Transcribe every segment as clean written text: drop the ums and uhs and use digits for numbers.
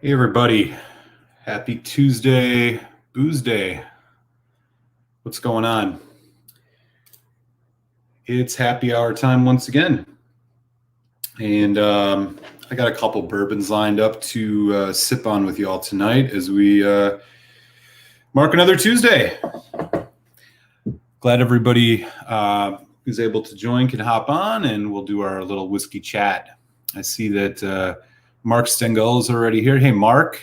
Hey everybody, happy Tuesday, Booze Day. What's going on? It's happy hour time once again. And I got a couple bourbons lined up to sip on with y'all tonight as we mark another Tuesday. Glad everybody who's able to join can hop on and we'll do our little whiskey chat. I see that Mark Stengel is already here. Hey, Mark,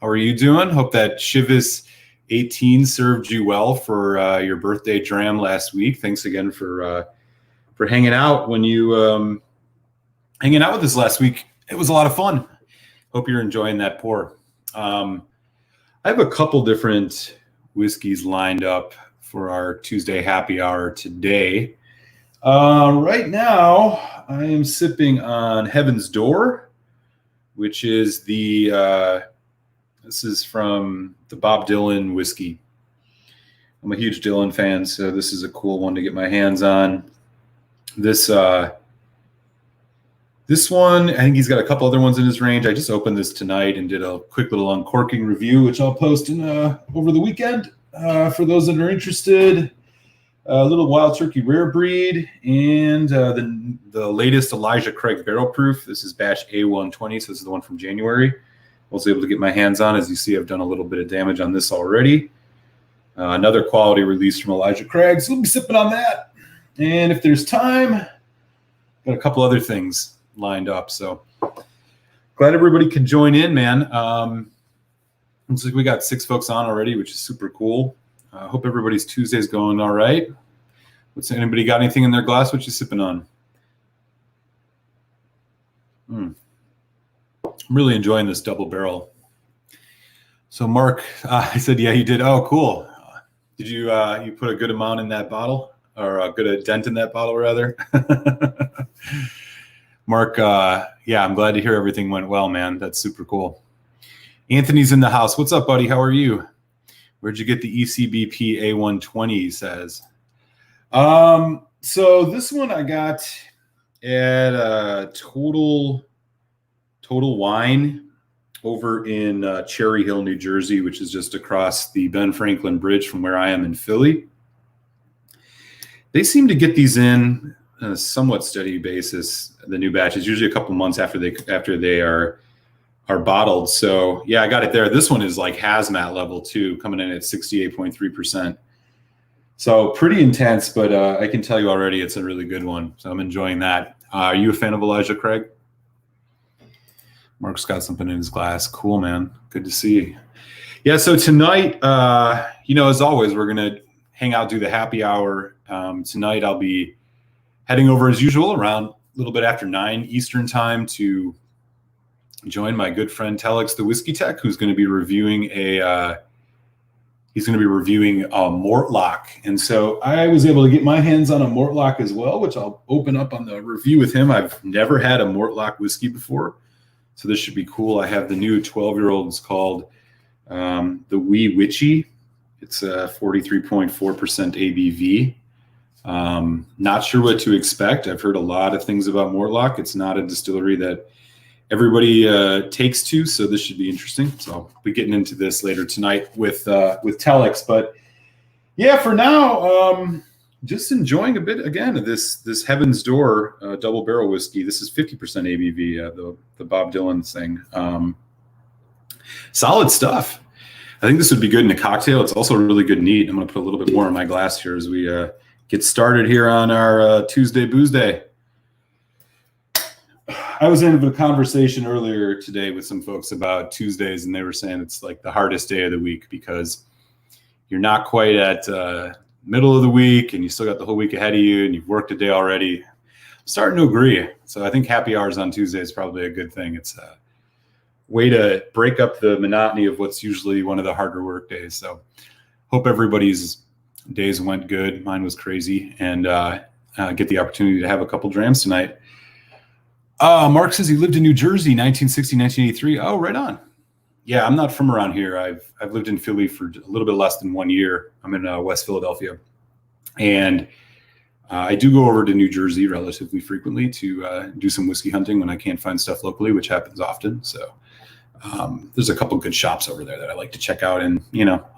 how are you doing? Hope that Chivas 18 served you well for your birthday dram last week. Thanks again for hanging out when you hanging out with us last week. It was a lot of fun. Hope you're enjoying that pour. I have a couple different whiskeys lined up for our Tuesday happy hour today. Right now, I am sipping on Heaven's Door, which is this is from the Bob Dylan whiskey. I'm a huge Dylan fan, so this is a cool one to get my hands on. This one, I think he's got a couple other ones in his range. I just opened this tonight and did a quick little uncorking review, which I'll post in over the weekend for those that are interested. A little Wild Turkey Rare Breed and the latest Elijah Craig Barrel Proof. This is batch A120, so this is the one from January. I was able to get my hands on. As you see, I've done a little bit of damage on this already. Another quality release from Elijah Craig, so we'll be sipping on that. And if there's time, got a couple other things lined up. So glad everybody could join in, man. Looks like we got 6 folks on already, which is super cool. Hope everybody's Tuesday's going all right. Anybody got anything in their glass? What you sipping on? I'm really enjoying this double barrel. So Mark, I said, yeah, you did. Oh, cool. Did you you put a good amount in that bottle, or a good dent in that bottle, rather? Mark, yeah, I'm glad to hear everything went well, man. That's super cool. Anthony's in the house. What's up, buddy? How are you? Where'd you get the ECBP A120, he says. So this one I got at Total Wine over in Cherry Hill, New Jersey, which is just across the Ben Franklin Bridge from where I am in Philly. They seem to get these in on a somewhat steady basis, the new batches, usually a couple months after they are bottled. So yeah, I got it there. This one is like hazmat level too, coming in at 68.3%. So pretty intense, but I can tell you already it's a really good one. So I'm enjoying that. Are you a fan of Elijah Craig? Mark's got something in his glass. Cool, man. Good to see. Yeah, so tonight, as always, we're going to hang out, do the happy hour. Tonight I'll be heading over as usual around a little bit after 9 Eastern time to join my good friend Telex, the Whiskey Tech, who's going to be reviewing a Mortlock. And so I was able to get my hands on a Mortlock as well, which I'll open up on the review with him. I've never had a Mortlock whiskey before, so this should be cool. I have the new 12-year-old. It's called the Wee Witchy. It's a 43.4% ABV. Not sure what to expect. I've heard a lot of things about Mortlock. It's not a distillery that everybody takes to, so this should be interesting. So I'll be getting into this later tonight with Telex. But yeah, for now, just enjoying a bit again of this Heaven's Door double barrel whiskey. This is 50% ABV, the Bob Dylan thing. Solid stuff. I think this would be good in a cocktail. It's also really good neat. I'm going to put a little bit more in my glass here as we get started here on our Tuesday Booze Day. I was in a conversation earlier today with some folks about Tuesdays, and they were saying it's like the hardest day of the week because you're not quite at middle of the week and you still got the whole week ahead of you and you've worked a day already. I'm starting to agree. So I think happy hours on Tuesday is probably a good thing. It's a way to break up the monotony of what's usually one of the harder work days. So hope everybody's days went good. Mine was crazy, and get the opportunity to have a couple drams tonight. Mark says he lived in New Jersey, 1960, 1983. Oh, right on. Yeah, I'm not from around here. I've lived in Philly for a little bit less than 1 year. I'm in West Philadelphia. And I do go over to New Jersey relatively frequently to do some whiskey hunting when I can't find stuff locally, which happens often. So There's a couple good shops over there that I like to check out, and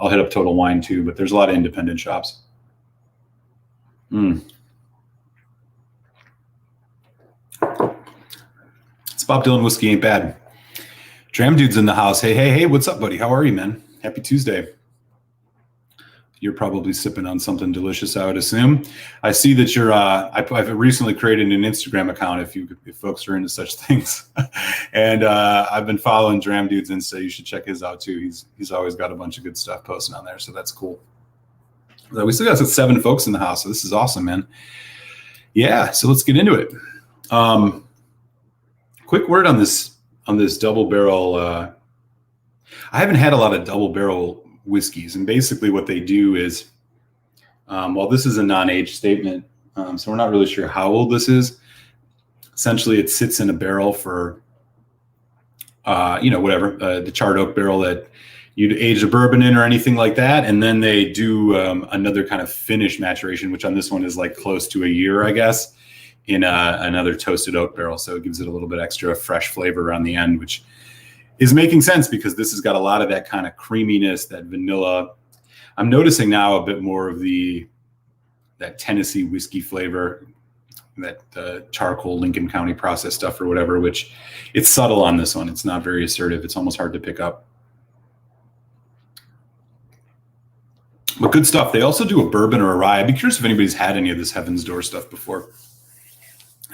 I'll hit up Total Wine too. But there's a lot of independent shops. It's Bob Dylan whiskey ain't bad. Dram dude's in the house. Hey, what's up, buddy? How are you, man? Happy Tuesday. You're probably sipping on something delicious, I would assume. I see that you're. I've recently created an Instagram account if folks are into such things, and I've been following Dram Dude's Insta. You should check his out too. He's always got a bunch of good stuff posting on there, so that's cool. We still got 7 folks in the house, so this is awesome, man. Yeah, so let's get into it. Quick word on this double barrel. I haven't had a lot of double barrel whiskeys, and basically what they do is, well, this is a non-age statement, so we're not really sure how old this is. Essentially, it sits in a barrel for, whatever, the charred oak barrel that you'd age a bourbon in or anything like that, and then they do another kind of finish maturation, which on this one is like close to a year, I guess, in another toasted oak barrel. So it gives it a little bit extra fresh flavor on the end, which is making sense because this has got a lot of that kind of creaminess, that vanilla. I'm noticing now a bit more of that Tennessee whiskey flavor, that charcoal Lincoln County process stuff or whatever, which it's subtle on this one. It's not very assertive. It's almost hard to pick up. But good stuff. They also do a bourbon or a rye. I'd be curious if anybody's had any of this Heaven's Door stuff before.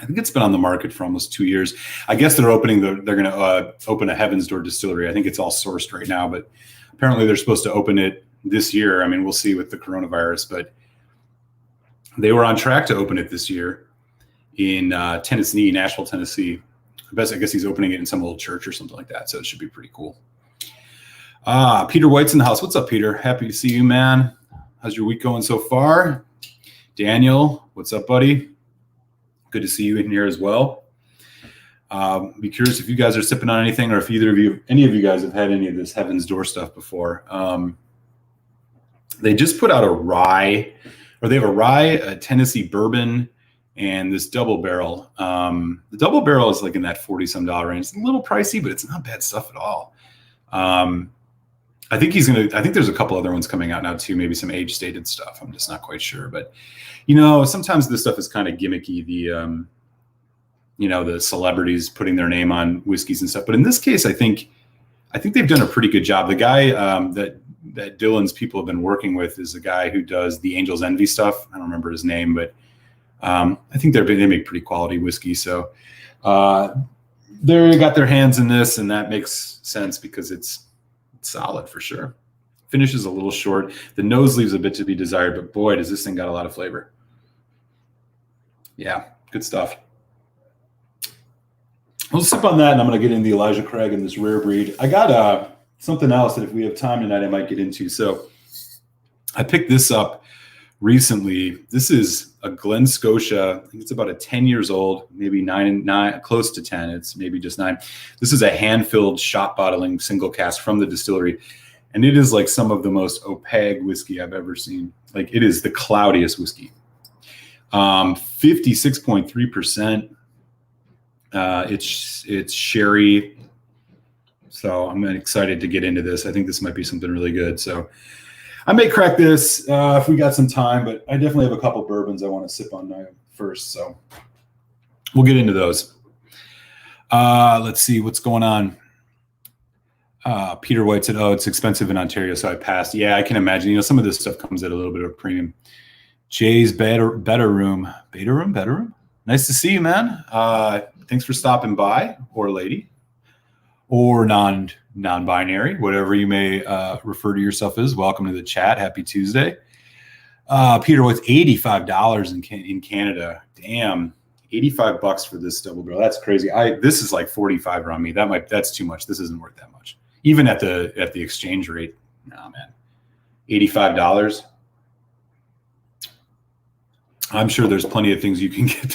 I think it's been on the market for almost 2 years. I guess they're going to open a Heaven's Door distillery. I think it's all sourced right now, but apparently they're supposed to open it this year. I mean, we'll see with the coronavirus, but they were on track to open it this year in Tennessee, Nashville, Tennessee. I guess he's opening it in some little church or something like that. So it should be pretty cool. Peter White's in the house. What's up, Peter? Happy to see you, man. How's your week going so far? Daniel, what's up, buddy? Good to see you in here as well. Be curious if you guys are sipping on anything, or if any of you guys have had any of this Heaven's Door stuff before. They just put out a rye, or they have a rye, a Tennessee bourbon, and this double barrel. The double barrel is like in that $40-some range. It's a little pricey, but it's not bad stuff at all. I think there's a couple other ones coming out now too, maybe some age stated stuff. I'm just not quite sure, but sometimes this stuff is kind of gimmicky. The celebrities putting their name on whiskeys and stuff. But in this case, I think they've done a pretty good job. The guy that Dylan's people have been working with is a guy who does the Angel's Envy stuff. I don't remember his name, but I think they make pretty quality whiskey. So they got their hands in this, and that makes sense because it's solid for sure. Finish is a little short. The nose leaves a bit to be desired, but boy, does this thing got a lot of flavor. Yeah, good stuff. We'll sip on that, and I'm going to get into the Elijah Craig and this rare breed. I got something else that if we have time tonight, I might get into. So I picked this up recently. This is a Glen Scotia. I think it's about 10 years old, maybe nine, close to 10. It's maybe just 9. This is a hand-filled shot bottling single cask from the distillery. And it is like some of the most opaque whiskey I've ever seen. Like, it is the cloudiest whiskey. 56.3%. It's sherry. So I'm excited to get into this. I think this might be something really good. So I may crack this if we got some time, but I definitely have a couple bourbons I want to sip on first. So we'll get into those. Let's see what's going on. Peter White said, "Oh, it's expensive in Ontario, so I passed." Yeah, I can imagine. Some of this stuff comes at a little bit of a premium. Jay's better room. Nice to see you, man. Thanks for stopping by, or lady, or non-binary, whatever you may refer to yourself as. Welcome to the chat. Happy Tuesday. Peter White's $85 in Canada. Damn, $85 for this double barrel. That's crazy. This is like 45 around me. That's too much. This isn't worth that much. Even at the exchange rate. Nah, man. $85. I'm sure there's plenty of things you can get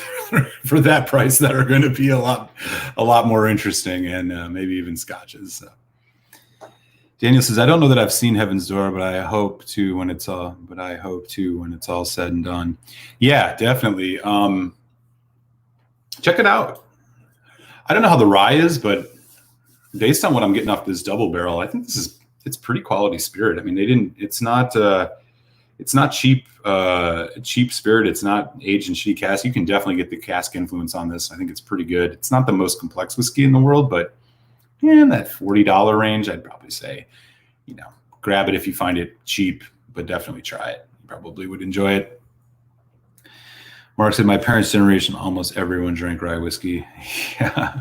for that price that are going to be a lot more interesting, and maybe even scotches. So. Daniel says, "I don't know that I've seen Heaven's Door, but I hope to when it's all said and done." Yeah, definitely. Check it out. I don't know how the rye is, but based on what I'm getting off this double barrel, I think it's pretty quality spirit. I mean, it's not cheap spirit. It's not aged in shitty cask. You can definitely get the cask influence on this. I think it's pretty good. It's not the most complex whiskey in the world, but in that $40 range, I'd probably say, grab it if you find it cheap, but definitely try it. You probably would enjoy it. Mark said, my parents' generation, almost everyone drank rye whiskey. Yeah.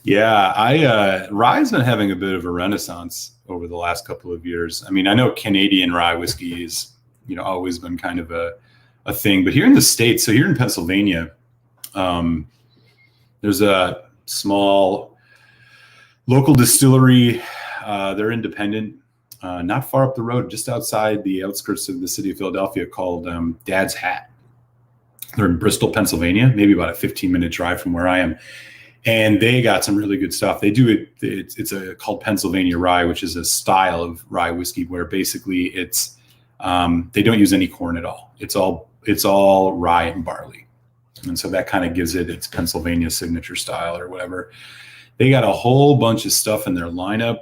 Yeah. Rye's been having a bit of a renaissance over the last couple of years. I mean, I know Canadian rye whiskey is, always been kind of a thing, but here in the States, so here in Pennsylvania, there's a small local distillery. They're independent, not far up the road, just outside the outskirts of the city of Philadelphia, called Dad's Hat. They're in Bristol, Pennsylvania, maybe about a 15-minute drive from where I am. And they got some really good stuff. They do it. It's called Pennsylvania rye, which is a style of rye whiskey where basically it's they don't use any corn at all. It's all rye and barley, and so that kind of gives it its Pennsylvania signature style or whatever. They got a whole bunch of stuff in their lineup,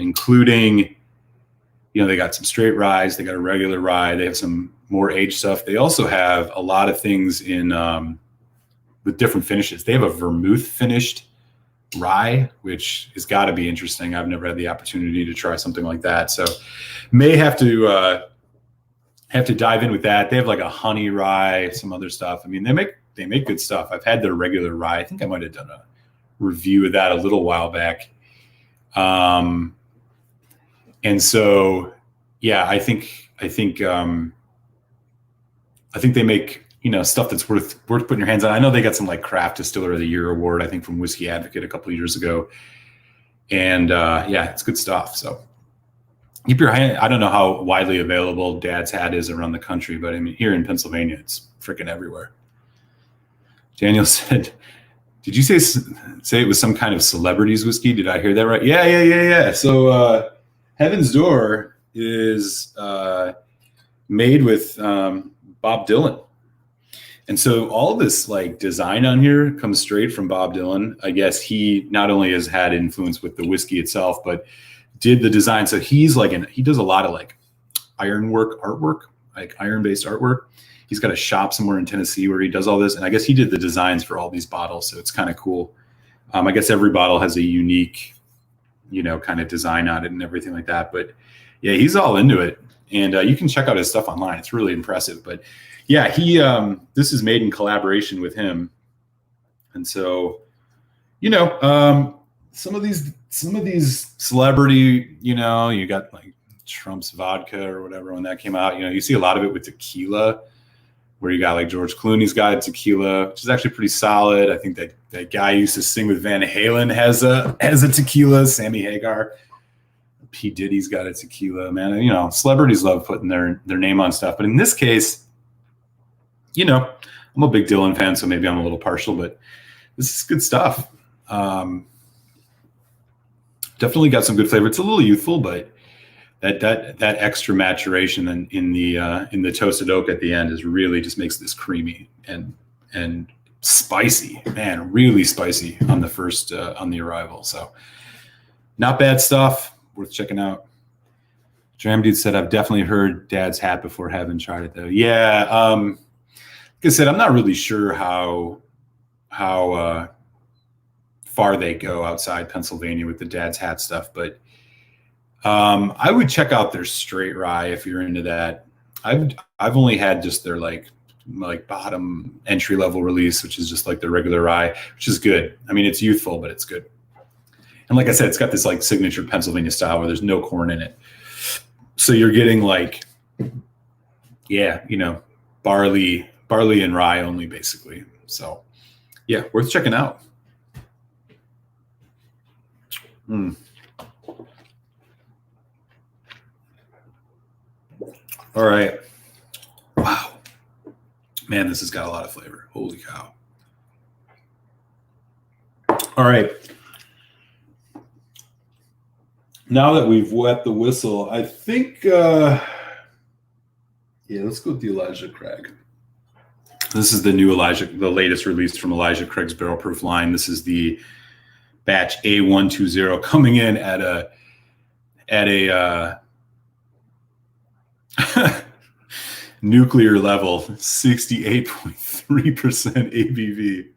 including, they got some straight ryes. They got a regular rye. They have some more aged stuff. They also have a lot of things in with different finishes. They have a vermouth finished rye, which has got to be interesting. I've never had the opportunity to try something like that, so may have to dive in with that. They have like a honey rye, some other stuff. I mean, they make good stuff. I've had their regular rye. I think I might have done a review of that a little while back. And so, yeah, I think they make, stuff that's worth putting your hands on. I know they got some like Craft Distiller of the Year award, I think, from Whiskey Advocate a couple of years ago. And yeah, it's good stuff. So keep your hand. I don't know how widely available Dad's Hat is around the country, but I mean, here in Pennsylvania, it's freaking everywhere. Daniel said, did you say it was some kind of celebrities whiskey? Did I hear that right? Yeah. So Heaven's Door is made with Bob Dylan. And so all this like design on here comes straight from Bob Dylan. I guess he not only has had influence with the whiskey itself, but did the design. So he's he does a lot of like artwork, like iron-based artwork. He's got a shop somewhere in Tennessee where he does all this. And I guess he did the designs for all these bottles. So it's kind of cool. I guess every bottle has a unique, kind of design on it and everything like that. But yeah, he's all into it. And you can check out his stuff online. It's really impressive. But yeah, this is made in collaboration with him. And so, some of these celebrity, you got like Trump's vodka or whatever when that came out. You see a lot of it with tequila, where you got like George Clooney's got tequila, which is actually pretty solid. I think that guy used to sing with Van Halen has a tequila, Sammy Hagar. P. Diddy's got a tequila, man. Celebrities love putting their name on stuff. But in this case, I'm a big Dylan fan, so maybe I'm a little partial, but this is good stuff. Definitely got some good flavor. It's a little youthful, but that extra maturation in the toasted oak at the end is really just makes this creamy and spicy, man, really spicy on the first on the arrival. So not bad stuff, worth checking out. Dram Dude said, I've definitely heard Dad's Hat before, haven't tried it though. Yeah, like I said, I'm not really sure how far they go outside Pennsylvania with the Dad's Hat stuff, but I would check out their straight rye if you're into that. I've only had just their like bottom entry level release, which is just like the regular rye, which is good. I mean, it's youthful, but it's good. And like I said, it's got this like signature Pennsylvania style where there's no corn in it. So you're getting like, yeah, barley and rye only basically. So yeah, worth checking out. All right. Wow. Man, this has got a lot of flavor. Holy cow. All right. Now that we've wet the whistle, I think, let's go with the Elijah Craig. This is the latest release from Elijah Craig's Barrel Proof line. This is the batch A120 coming in at a nuclear level, 68.3% ABV.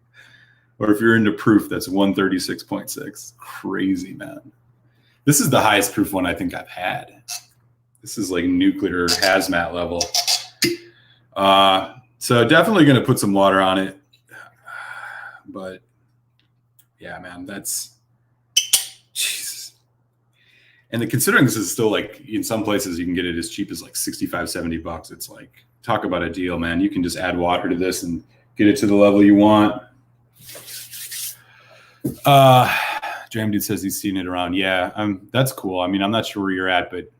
Or if you're into proof, that's 136.6. Crazy, man. This is the highest proof one I think I've had. This is like nuclear hazmat level. So definitely going to put some water on it. But yeah, man, that's Jesus. And considering this is still like in some places you can get it as cheap as like $65-$70. It's like, talk about a deal, man. You can just add water to this and get it to the level you want. Dram Dude says he's seen it around. Yeah, that's cool. I mean, I'm not sure where you're at, but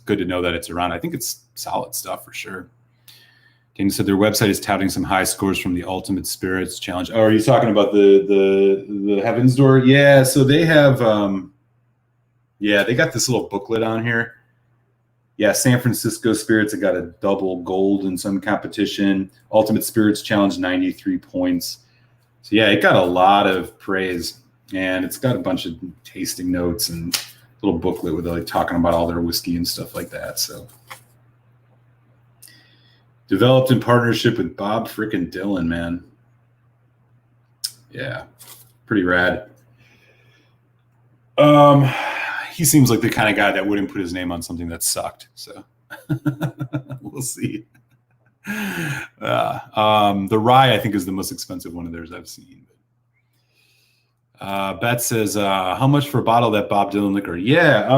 good to know that it's around. I think it's solid stuff for sure. Daniel said their website is touting some high scores from the Ultimate Spirits Challenge. Oh, are you talking about the Heaven's Door? Yeah, so they have, they got this little booklet on here. Yeah, San Francisco Spirits, it got a double gold in some competition. Ultimate Spirits Challenge, 93 points. So yeah, it got a lot of praise, and it's got a bunch of tasting notes and a little booklet with like talking about all their whiskey and stuff like that. So developed in partnership with Bob frickin' Dylan, man. Yeah, pretty rad. He seems like the kind of guy that wouldn't put his name on something that sucked. So we'll see. The rye, I think, is the most expensive one of theirs I've seen. Beth says, how much for a bottle of that Bob Dylan liquor? Yeah.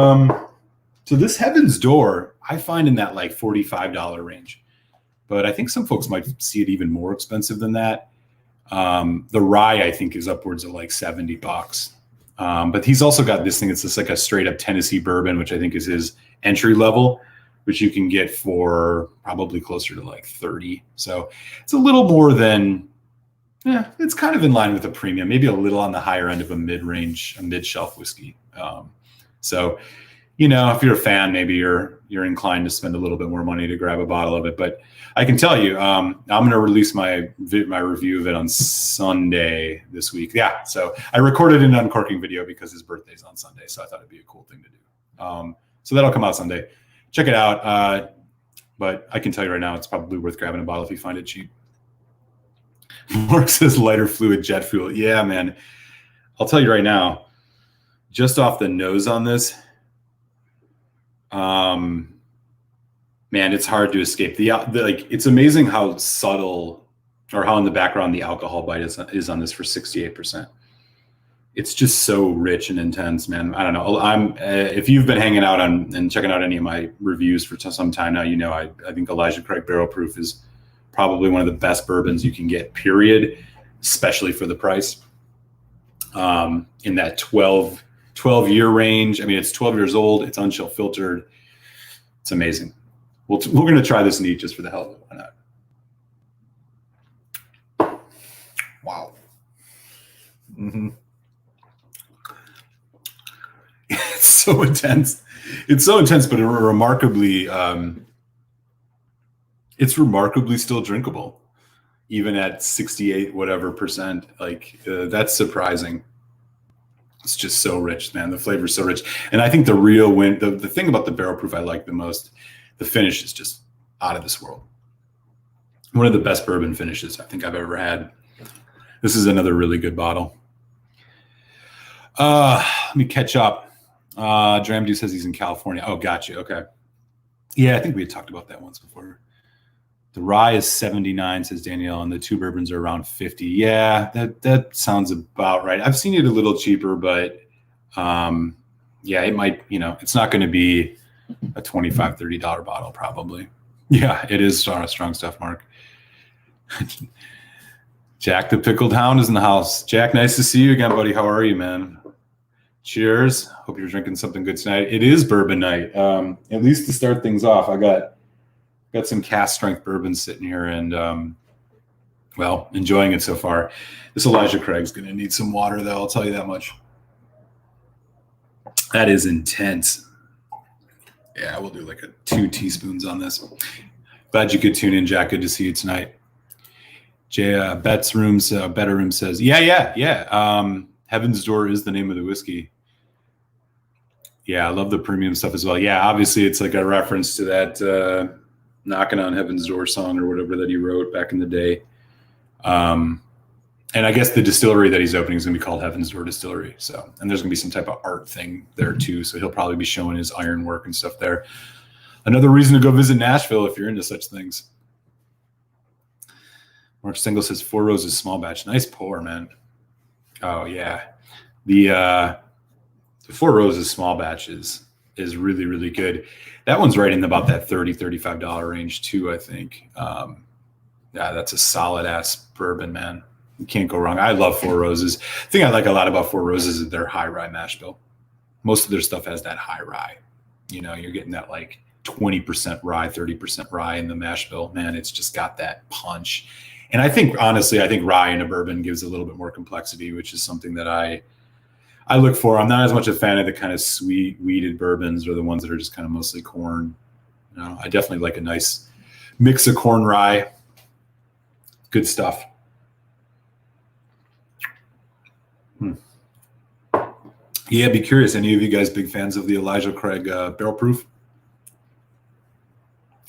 So this Heaven's Door, I find in that like $45 range. But I think some folks might see it even more expensive than that. The rye, I think, is upwards of like $70. But he's also got this thing. It's just like a straight up Tennessee bourbon, which I think is his entry level, which you can get for probably closer to like 30. So it's a little more than, it's kind of in line with a premium, maybe a little on the higher end of a mid-range, a mid-shelf whiskey. So, if you're a fan, maybe you're inclined to spend a little bit more money to grab a bottle of it. But I can tell you, I'm going to release my review of it on Sunday this week. Yeah, so I recorded an uncorking video because his birthday's on Sunday, so I thought it'd be a cool thing to do. So that'll come out Sunday. Check it out. But I can tell you right now, it's probably worth grabbing a bottle if you find it cheap. Mark says lighter fluid jet fuel. Yeah, man. I'll tell you right now, just off the nose on this, man, it's hard to escape. It's amazing how subtle, or how in the background the alcohol bite is on this for 68%. It's just so rich and intense, man. I don't know. If you've been hanging out and checking out any of my reviews for some time now, I think Elijah Craig Barrel Proof is probably one of the best bourbons you can get, period, especially for the price. In that 12-year range. I mean, it's 12 years old. It's unchill filtered. It's amazing. We're going to try this neat just for the hell of it. Why not? Wow. Mm-hmm. It's so intense. It's so intense, but it's remarkably still drinkable, even at 68 whatever percent. That's surprising. It's just so rich, man. The flavor's so rich, and I think the real win. The thing about the barrel proof I like the most, the finish is just out of this world. One of the best bourbon finishes I think I've ever had. This is another really good bottle. Let me catch up. Dramdu says he's in California. Oh, gotcha. Okay. Yeah, I think we had talked about that once before. The rye is 79, says Danielle, and the two bourbons are around 50. Yeah, that sounds about right. I've seen it a little cheaper, but yeah, it might, it's not going to be a $25, $30 bottle probably. Yeah, it is strong stuff, Mark. Jack the Pickled Hound is in the house. Jack, nice to see you again, buddy. How are you, man? Cheers. Hope you're drinking something good tonight. It is bourbon night. At least to start things off, I got some cast strength bourbon sitting here and, enjoying it so far. This Elijah Craig's going to need some water, though. I'll tell you that much. That is intense. Yeah, we'll do like 2 teaspoons on this. Glad you could tune in, Jack. Good to see you tonight. Jay, Better Room says, yeah. Heaven's Door is the name of the whiskey. Yeah, I love the premium stuff as well. Yeah, obviously it's like a reference to that Knocking on Heaven's Door song or whatever that he wrote back in the day. And I guess the distillery that he's opening is going to be called Heaven's Door Distillery. So, and there's going to be some type of art thing there too. So he'll probably be showing his ironwork and stuff there. Another reason to go visit Nashville if you're into such things. Mark Stengel says 4 Roses small batch. Nice pour, man. Oh yeah. The 4 Roses small batch is really, really good. That one's right in about that $30, $35 range too, I think. Yeah, that's a solid ass bourbon, man. You can't go wrong. I love 4 Roses. The thing I like a lot about 4 Roses is their high rye mash bill. Most of their stuff has that high rye. You know, you're getting that like 20% rye, 30% rye in the mash bill. Man, it's just got that punch. And I think, honestly, rye in a bourbon gives a little bit more complexity, which is something that I look for. I'm not as much a fan of the kind of sweet wheated bourbons or the ones that are just kind of mostly corn. You know, I definitely like a nice mix of corn rye. Good stuff. Yeah, be curious. Any of you guys big fans of the Elijah Craig barrel proof?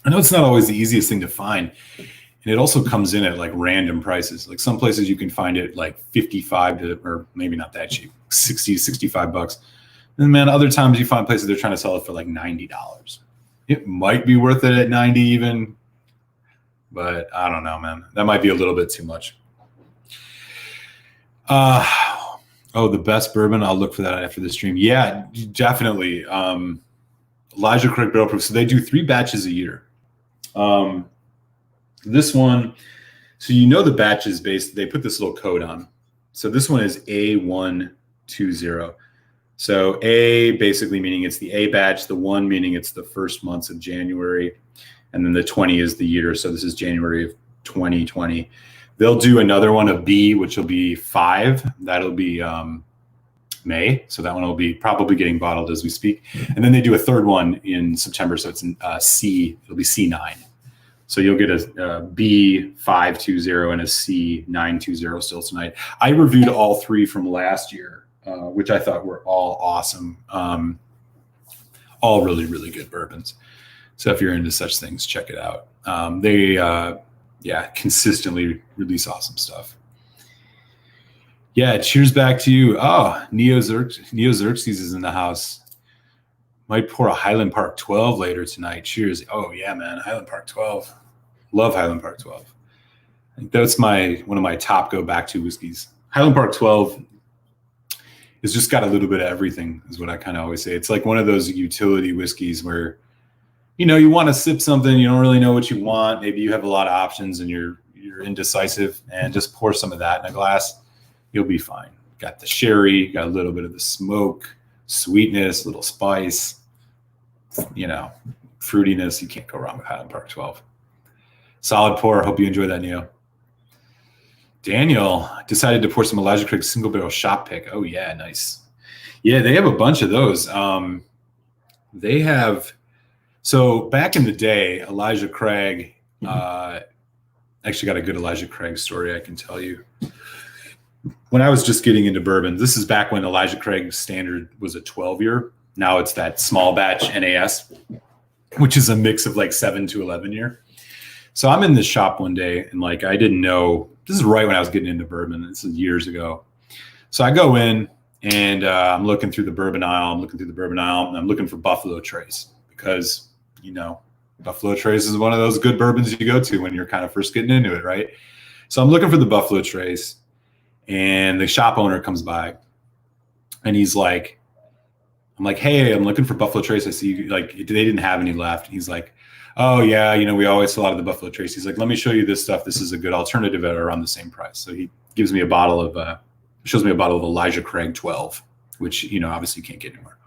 I know it's not always the easiest thing to find. And it also comes in at like random prices. Like some places you can find it like 55 to, or maybe not that cheap, 60, 65 bucks. And man, other times you find places they're trying to sell it for like $90. It might be worth it at 90 even, but I don't know, man. That might be a little bit too much. Oh, the best bourbon. I'll look for that after the stream. Yeah, definitely. Elijah Craig barrel proof. So they do 3 batches a year. This one, so you know the batch is based, they put this little code on. So this one is A120. So A basically meaning it's the A batch, the 1 meaning it's the first months of January, and then the 20 is the year. So this is January of 2020. They'll do another one of B, which will be 5. That'll be May. So that one will be probably getting bottled as we speak. And then they do a third one in September. So it's in C, it'll be C9. So you'll get a B520 and a C920 still tonight. I reviewed all 3 from last year, which I thought were all awesome. All really, really good bourbons. So if you're into such things, check it out. They consistently release awesome stuff. Yeah, cheers back to you. Oh, Neo Xerxes is in the house. Might pour a Highland Park 12 later tonight. Cheers. Oh, yeah, man. Highland Park 12. Love Highland Park 12. I think that's one of my top go back to whiskeys. Highland Park 12 has just got a little bit of everything, is what I kind of always say. It's like one of those utility whiskeys where, you know, you want to sip something, you don't really know what you want. Maybe you have a lot of options and you're indecisive, and just pour some of that in a glass. You'll be fine. Got the sherry, got a little bit of the smoke, sweetness, little spice, you know, fruitiness. You can't go wrong with Highland Park 12. Solid pour. Hope you enjoy that, Neo. Daniel decided to pour some Elijah Craig single barrel shop pick. Oh yeah, nice. Yeah, they have a bunch of those. They have, so back in the day, Elijah Craig, actually got a good Elijah Craig story I can tell you. When I was just getting into bourbon, this is back when Elijah Craig's standard was a 12-year. Now it's that small batch NAS, which is a mix of like 7 to 11 year. So I'm in this shop one day, and like I didn't know, this is right when I was getting into bourbon. This is years ago. So I go in and I'm looking through the bourbon aisle. And I'm looking for Buffalo Trace because, you know, Buffalo Trace is one of those good bourbons you go to when you're kind of first getting into it, right? So I'm looking for the Buffalo Trace, and the shop owner comes by, and he's like, I'm like, hey, I'm looking for Buffalo Trace. I see you, like, they didn't have any left. He's like, oh yeah, you know, we always sell out of the Buffalo Trace. He's like, let me show you this stuff. This is a good alternative at around the same price. So he gives me a bottle of, shows me a bottle of Elijah Craig 12, which, you know, obviously you can't get anywhere.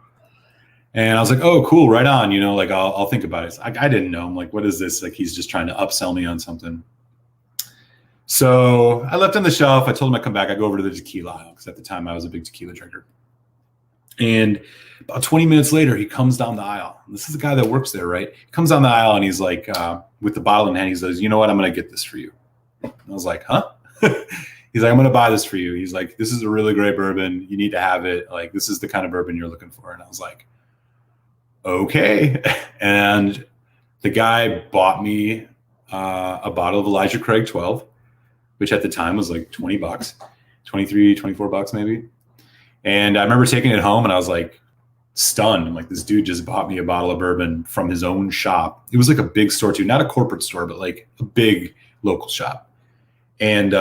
And I was like, oh, cool, right on. You know, like I'll think about it. I didn't know. I'm like, what is this? Like, he's just trying to upsell me on something. So I left on the shelf. I told him I'd come back. I go over to the tequila aisle because at the time I was a big tequila drinker. And about 20 minutes later, he comes down the aisle. This is the guy that works there, right? He comes down the aisle and he's like, with the bottle in hand, he says, you know what? I'm going to get this for you. And I was like, huh? He's like, I'm going to buy this for you. He's like, this is a really great bourbon. You need to have it. Like, this is the kind of bourbon you're looking for. And I was like, okay. And the guy bought me a bottle of Elijah Craig 12, which at the time was like $20, 23, $24 maybe. And I remember taking it home and I was like stunned. I'm like, this dude just bought me a bottle of bourbon from his own shop. It was like a big store too, not a corporate store, but like a big local shop. And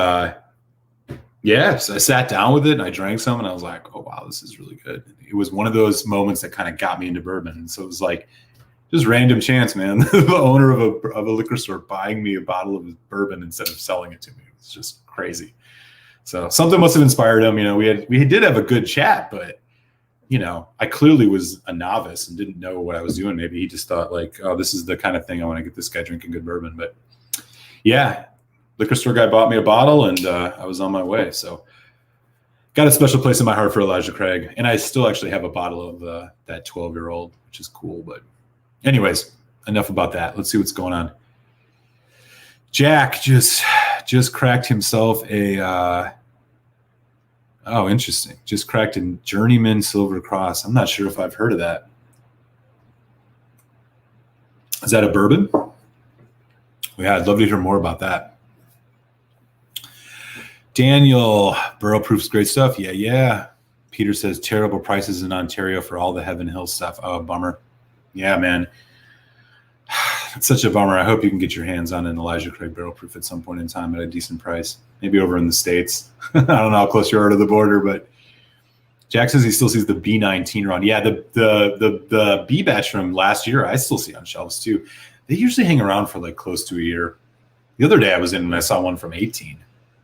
yeah, so I sat down with it and I drank some and I was like, oh, wow, this is really good. It was one of those moments that kind of got me into bourbon. And so it was like just random chance, man. The owner of a liquor store buying me a bottle of bourbon instead of selling it to me. It's just crazy. So something must have inspired him. You know, we did have a good chat, but you know, I clearly was a novice and didn't know what I was doing. Maybe he just thought like, oh, this is the kind of thing I want to get this guy drinking good bourbon. But yeah, liquor store guy bought me a bottle and I was on my way. So got a special place in my heart for Elijah Craig. And I still actually have a bottle of that 12-year-old, which is cool. But anyways, enough about that. Let's see what's going on. Jack just cracked himself a oh, interesting. Just cracked a Journeyman Silver Cross. I'm not sure if I've heard of that. Is that a bourbon? Yeah, I'd love to hear more about that. Daniel, Barrel Proof's great stuff. Yeah. Peter says terrible prices in Ontario for all the Heaven Hill stuff. Oh, bummer. Yeah, man. It's such a bummer. I hope you can get your hands on an Elijah Craig Barrel Proof at some point in time at a decent price. Maybe over in the States. I don't know how close you are to the border, but Jack says he still sees the B19 run. Yeah, the B batch from last year, I still see on shelves too. They usually hang around for like close to a year. The other day I was in and I saw one from 18.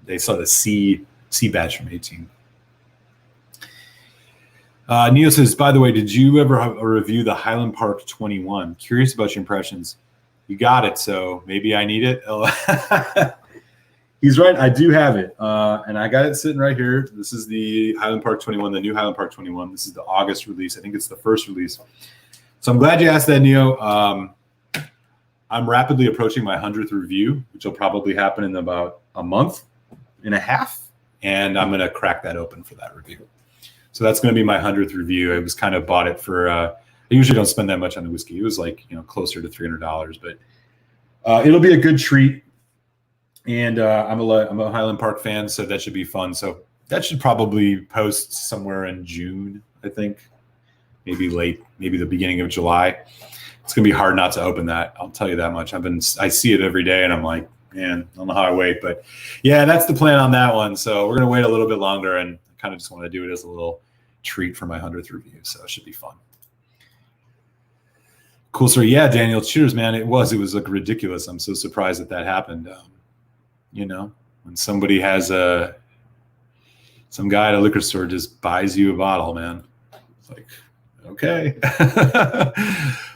They saw the C batch from 18. Neil says, by the way, did you ever review the Highland Park 21? Curious about your impressions. You got it, so maybe I need it. He's right. I do have it, and I got it sitting right here. This is the Highland Park 21, the new Highland Park 21. This is the August release. I think it's the first release. So I'm glad you asked that, Neo. I'm rapidly approaching my 100th review, which will probably happen in about a month and a half, and I'm going to crack that open for that review. So that's going to be my 100th review. I was kind of bought it for, I usually don't spend that much on the whiskey. It was like, you know, closer to $300, but it'll be a good treat. And I'm a Highland Park fan, so that should be fun. So that should probably post somewhere in June, I think, maybe the beginning of July. It's going to be hard not to open that. I'll tell you that much. I see it every day and I'm like, man, I don't know how I wait, but yeah, that's the plan on that one. So we're going to wait a little bit longer and I kind of just want to do it as a little treat for my 100th review. So it should be fun. Cool story. Yeah, Daniel, cheers, man. It was like ridiculous. I'm so surprised that happened. You know, when somebody has some guy at a liquor store just buys you a bottle, man. It's like, okay.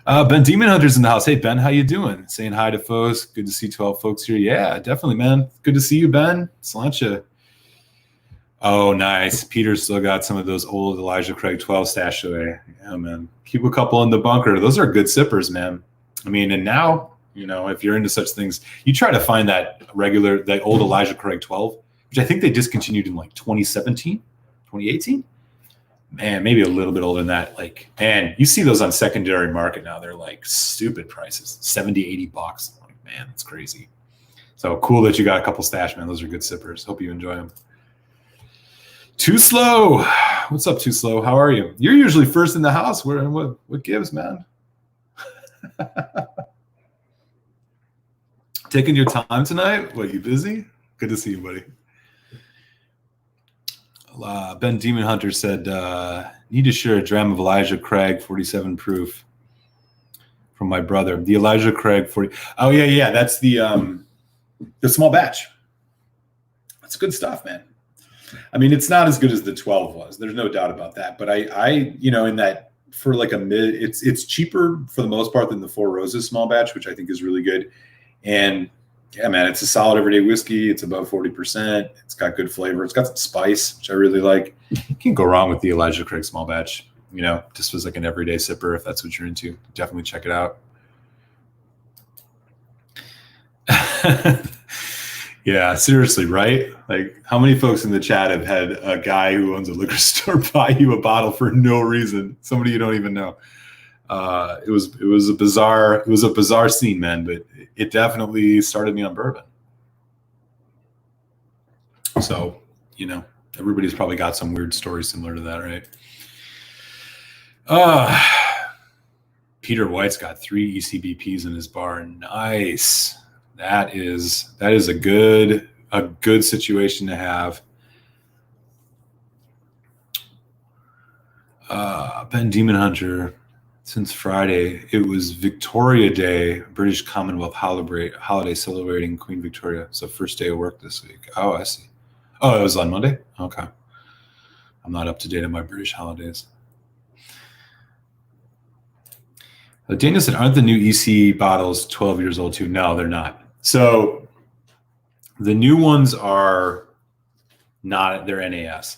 Ben Demon Hunter's in the house. Hey, Ben, how you doing? Saying hi to folks. Good to see 12 folks here. Yeah, definitely, man. Good to see you, Ben. Sláinte. Oh, nice. Peter's still got some of those old Elijah Craig 12 stashed away. Yeah, man. Keep a couple in the bunker. Those are good sippers, man. I mean, and now, you know, if you're into such things, you try to find that old Elijah Craig 12, which I think they discontinued in like 2017, 2018. Man, maybe a little bit older than that. Like, man, you see those on secondary market now. They're like stupid prices, $70, $80. Like, man, that's crazy. So cool that you got a couple stash, man. Those are good sippers. Hope you enjoy them. Too Slow. What's up, Too Slow? How are you? You're usually first in the house. What gives, man? Taking your time tonight? What, you busy? Good to see you, buddy. Ben Demon Hunter said, need to share a dram of Elijah Craig 47 proof from my brother. The Elijah Craig 40. Oh, yeah. That's the small batch. That's good stuff, man. I mean, it's not as good as the 12 was. There's no doubt about that. But I you know, in that for like a mid, it's cheaper for the most part than the Four Roses small batch, which I think is really good. And yeah, man, it's a solid everyday whiskey. It's above 40%. It's got good flavor. It's got some spice, which I really like. You can't go wrong with the Elijah Craig small batch. You know, just was like an everyday sipper if that's what you're into. Definitely check it out. Yeah, seriously, right? Like, how many folks in the chat have had a guy who owns a liquor store buy you a bottle for no reason? Somebody you don't even know. It was a bizarre scene, man. But it definitely started me on bourbon. So, everybody's probably got some weird story similar to that, right? Peter White's got 3 ECBPs in his bar. Nice. That is a good situation to have. Ben Demon Hunter, since Friday, it was Victoria Day, British Commonwealth holiday celebrating Queen Victoria. So first day of work this week. Oh, I see. Oh, it was on Monday? Okay. I'm not up to date on my British holidays. Daniel said, aren't the new EC bottles 12 years old too? No, they're not. So the new ones are not, they're NAS.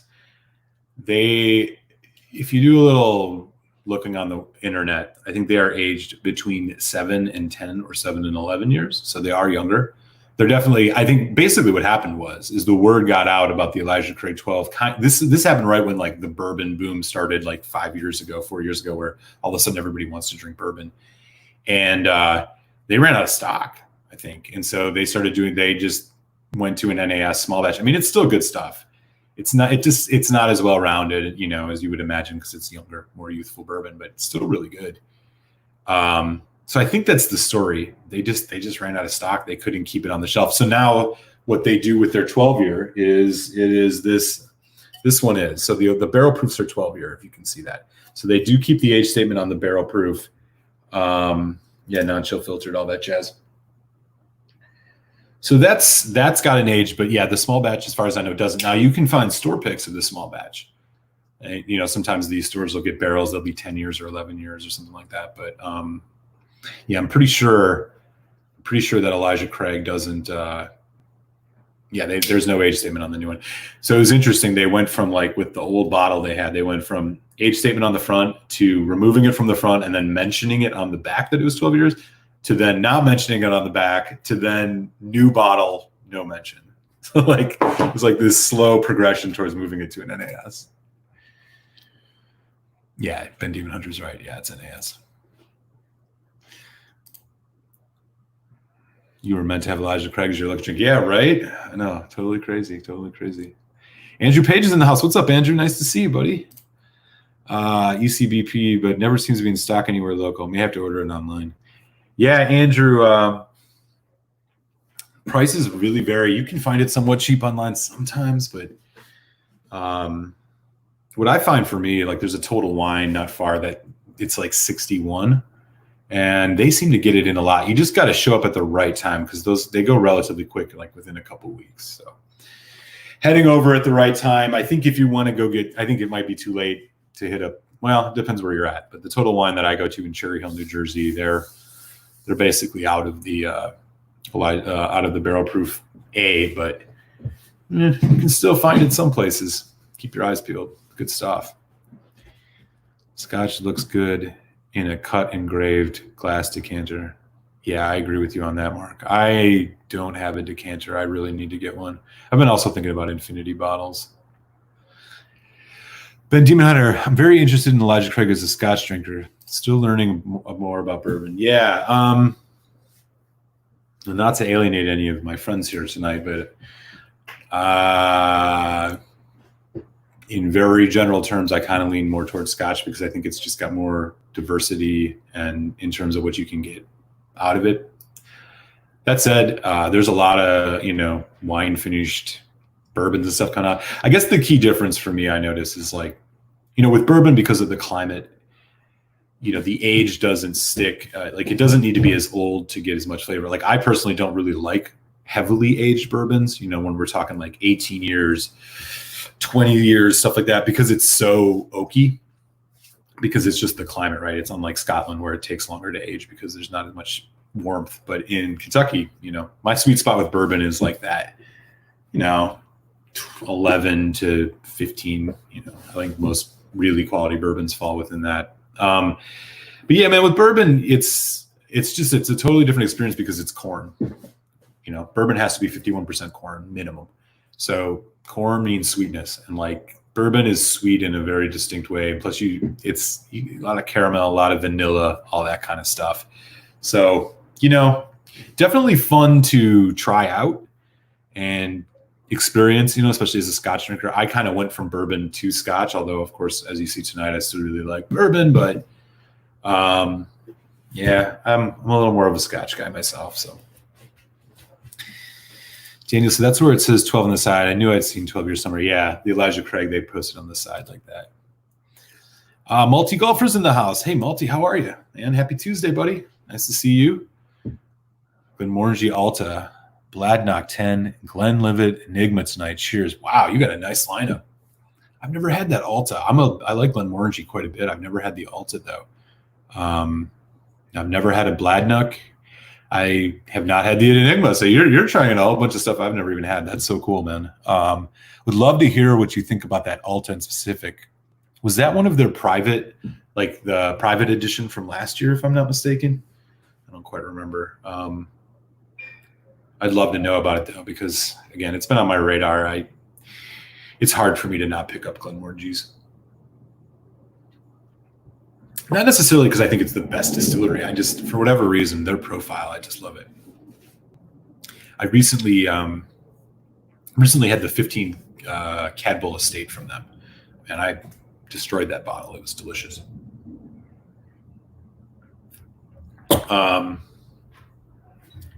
If you do a little looking on the internet, I think they are aged between 7 and 10 or 7 and 11 years. So they are younger. They're definitely, I think basically what happened is the word got out about the Elijah Craig 12. This happened right when like the bourbon boom started like 4 years ago, where all of a sudden everybody wants to drink bourbon. And they ran out of stock, I think. And so they just went to an NAS small batch. I mean, it's still good stuff. It's not as well rounded, as you would imagine, because it's younger, more youthful bourbon, but it's still really good. So I think that's the story. They just ran out of stock. They couldn't keep it on the shelf. So now what they do with their 12-year is this one is. So the barrel proofs are 12-year, if you can see that. So they do keep the age statement on the barrel proof. Non-chill filtered, all that jazz. So that's got an age, but yeah, the small batch, as far as I know, doesn't. Now you can find store picks of the small batch. Sometimes these stores will get barrels. They'll be 10 years or 11 years or something like that. But yeah, I'm pretty sure that Elijah Craig doesn't. There's no age statement on the new one. So it was interesting. They went from like with the old bottle they went from age statement on the front to removing it from the front and then mentioning it on the back that it was 12 years to then not mentioning it on the back to then new bottle, no mention. So like it was like this slow progression towards moving it to an NAS. Yeah, Ben Demon Hunter's right. Yeah, it's NAS. You were meant to have Elijah Craig as your electric drink. Yeah, right? I know. Totally crazy. Andrew Page is in the house. What's up, Andrew? Nice to see you, buddy. ECBP, but never seems to be in stock anywhere local. May have to order it online. Yeah, Andrew, prices really vary. You can find it somewhat cheap online sometimes, but what I find for me, like there's a Total Wine not far that it's like 61. And they seem to get it in a lot. You just got to show up at the right time because they go relatively quick, like within a couple of weeks. So heading over at the right time. I think if you want to I think it might be too late to hit up. Well, it depends where you're at. But the Total Wine that I go to in Cherry Hill, New Jersey, they're basically out of the barrel proof A, but you can still find it some places. Keep your eyes peeled. Good stuff. Scotch looks good in a cut engraved glass decanter. Yeah, I agree with you on that, Mark. I don't have a decanter. I really need to get one. I've been also thinking about infinity bottles. Ben Demon Hunter, I'm very interested in Elijah Craig as a Scotch drinker. Still learning more about bourbon. Yeah, not to alienate any of my friends here tonight, but in very general terms, I kind of lean more towards Scotch because I think it's just got more diversity and in terms of what you can get out of it. That said, there's a lot of, wine finished bourbons and stuff kind of. I guess the key difference for me, I notice, is like, with bourbon, because of the climate, the age doesn't stick. Like it doesn't need to be as old to get as much flavor. Like I personally don't really like heavily aged bourbons, when we're talking like 18 years, 20 years, stuff like that, because it's so oaky, because it's just the climate, right? It's unlike Scotland where it takes longer to age because there's not as much warmth. But in Kentucky, my sweet spot with bourbon is like that, 11 to 15, I think most really quality bourbons fall within that. But yeah, man, with bourbon, it's a totally different experience because it's corn. bourbon has to be 51% corn minimum. So corn means sweetness, and like bourbon is sweet in a very distinct way. Plus it's a lot of caramel, a lot of vanilla, all that kind of stuff. So, definitely fun to try out and experience, especially as a Scotch drinker. I kind of went from bourbon to Scotch, although of course, as you see tonight, I still really like bourbon, but yeah, I'm a little more of a Scotch guy myself. So Daniel, so that's where it says 12 on the side. I knew I'd seen 12 Year Summer. Yeah, the Elijah Craig, they posted on the side like that. Malty Golfers in the house. Hey, Malty, how are you? Man, happy Tuesday, buddy. Nice to see you. Glenmorangie Alta, Bladnock 10, Glenlivet Enigma tonight. Cheers. Wow, you got a nice lineup. I've never had that Alta. I like Glenmorangie quite a bit. I've never had the Alta though. I've never had a Bladnock. I have not had the Enigma. So you're trying a whole bunch of stuff I've never even had. That's so cool, man. Would love to hear what you think about that Alta in specific. Was that one of their private, like the private edition from last year, if I'm not mistaken? I don't quite remember. I'd love to know about it though, because again, it's been on my radar. It's hard for me to not pick up Glenmorangies. Not necessarily because I think it's the best distillery. I just, for whatever reason, their profile, I just love it. I recently had the 15 Cadbull Estate from them, and I destroyed that bottle. It was delicious.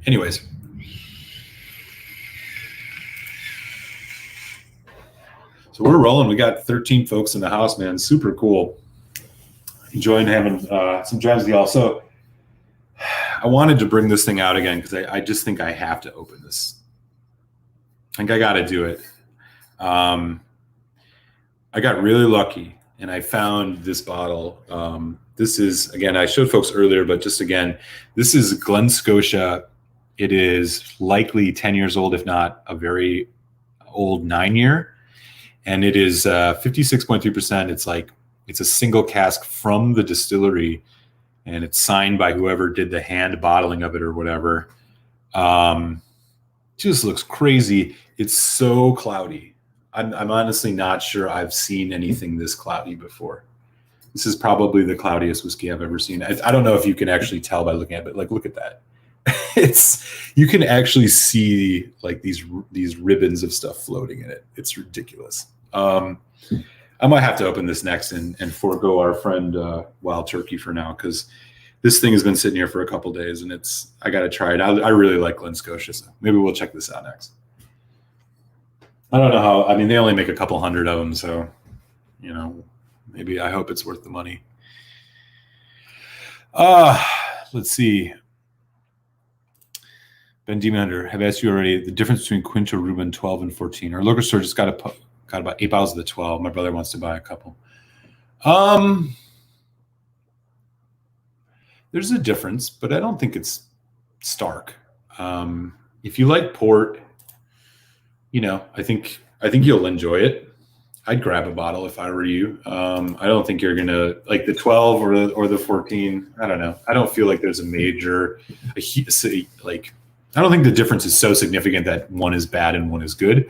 Anyways. So we're rolling. We got 13 folks in the house, man. Super cool. Enjoying having some jams with y'all. So I wanted to bring this thing out again because I just think I have to open this. I think I got to do it. I got really lucky, and I found this bottle. This is, again, I showed folks earlier, but just again, this is Glen Scotia. It is likely 10 years old, if not a very old 9-year. And it is 56.3%. It's a single cask from the distillery, and it's signed by whoever did the hand bottling of it or whatever. Just looks crazy. It's so cloudy. I'm honestly not sure I've seen anything this cloudy before. This is probably the cloudiest whiskey I've ever seen. I don't know if you can actually tell by looking at it, but look at that. You can actually see like these ribbons of stuff floating in it. It's ridiculous. I might have to open this next and forego our friend Wild Turkey for now, because this thing has been sitting here for a couple days, and I got to try it. I really like Glen Scotia, so maybe we'll check this out next. I don't know how. I mean, they only make a couple hundred of them, so maybe I hope it's worth the money. Let's see. Ben Demon Hunter, have asked you already the difference between Quinto Ruben 12 and 14. Our local store just got about 8 bottles of the 12. My brother wants to buy a couple. There's a difference, but I don't think it's stark. If you like port, I think you'll enjoy it. I'd grab a bottle if I were you. I don't think you're gonna like the 12 or the 14. I don't know. I don't feel like there's a major I don't think the difference is so significant that one is bad and one is good.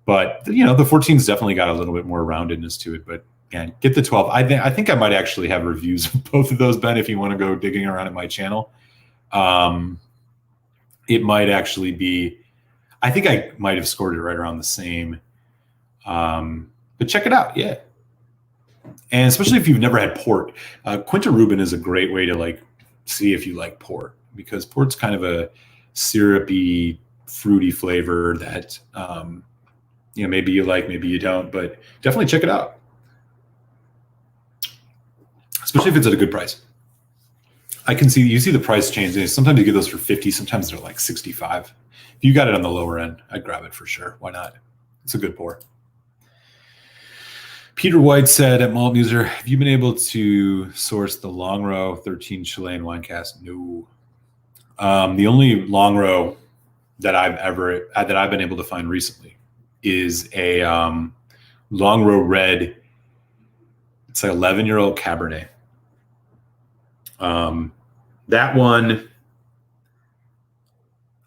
But the 14's definitely got a little bit more roundedness to it. But again, get the 12. I think I might actually have reviews of both of those, Ben, if you want to go digging around at my channel. It might actually be. I think I might have scored it right around the same. But check it out, yeah. And especially if you've never had port, Quinta Ruben is a great way to see if you like port, because port's kind of a syrupy, fruity flavor that maybe you like, maybe you don't, but definitely check it out. Especially if it's at a good price. You see the price change. Sometimes you get those for 50, sometimes they're like 65. If you got it on the lower end, I'd grab it for sure. Why not? It's a good pour. Peter White said at Malt Muser, have you been able to source the Long Row 13 Chilean wine cask? No. The only Long Row that I've been able to find recently is a Long Row Red. It's like 11-year-old Cabernet. That one,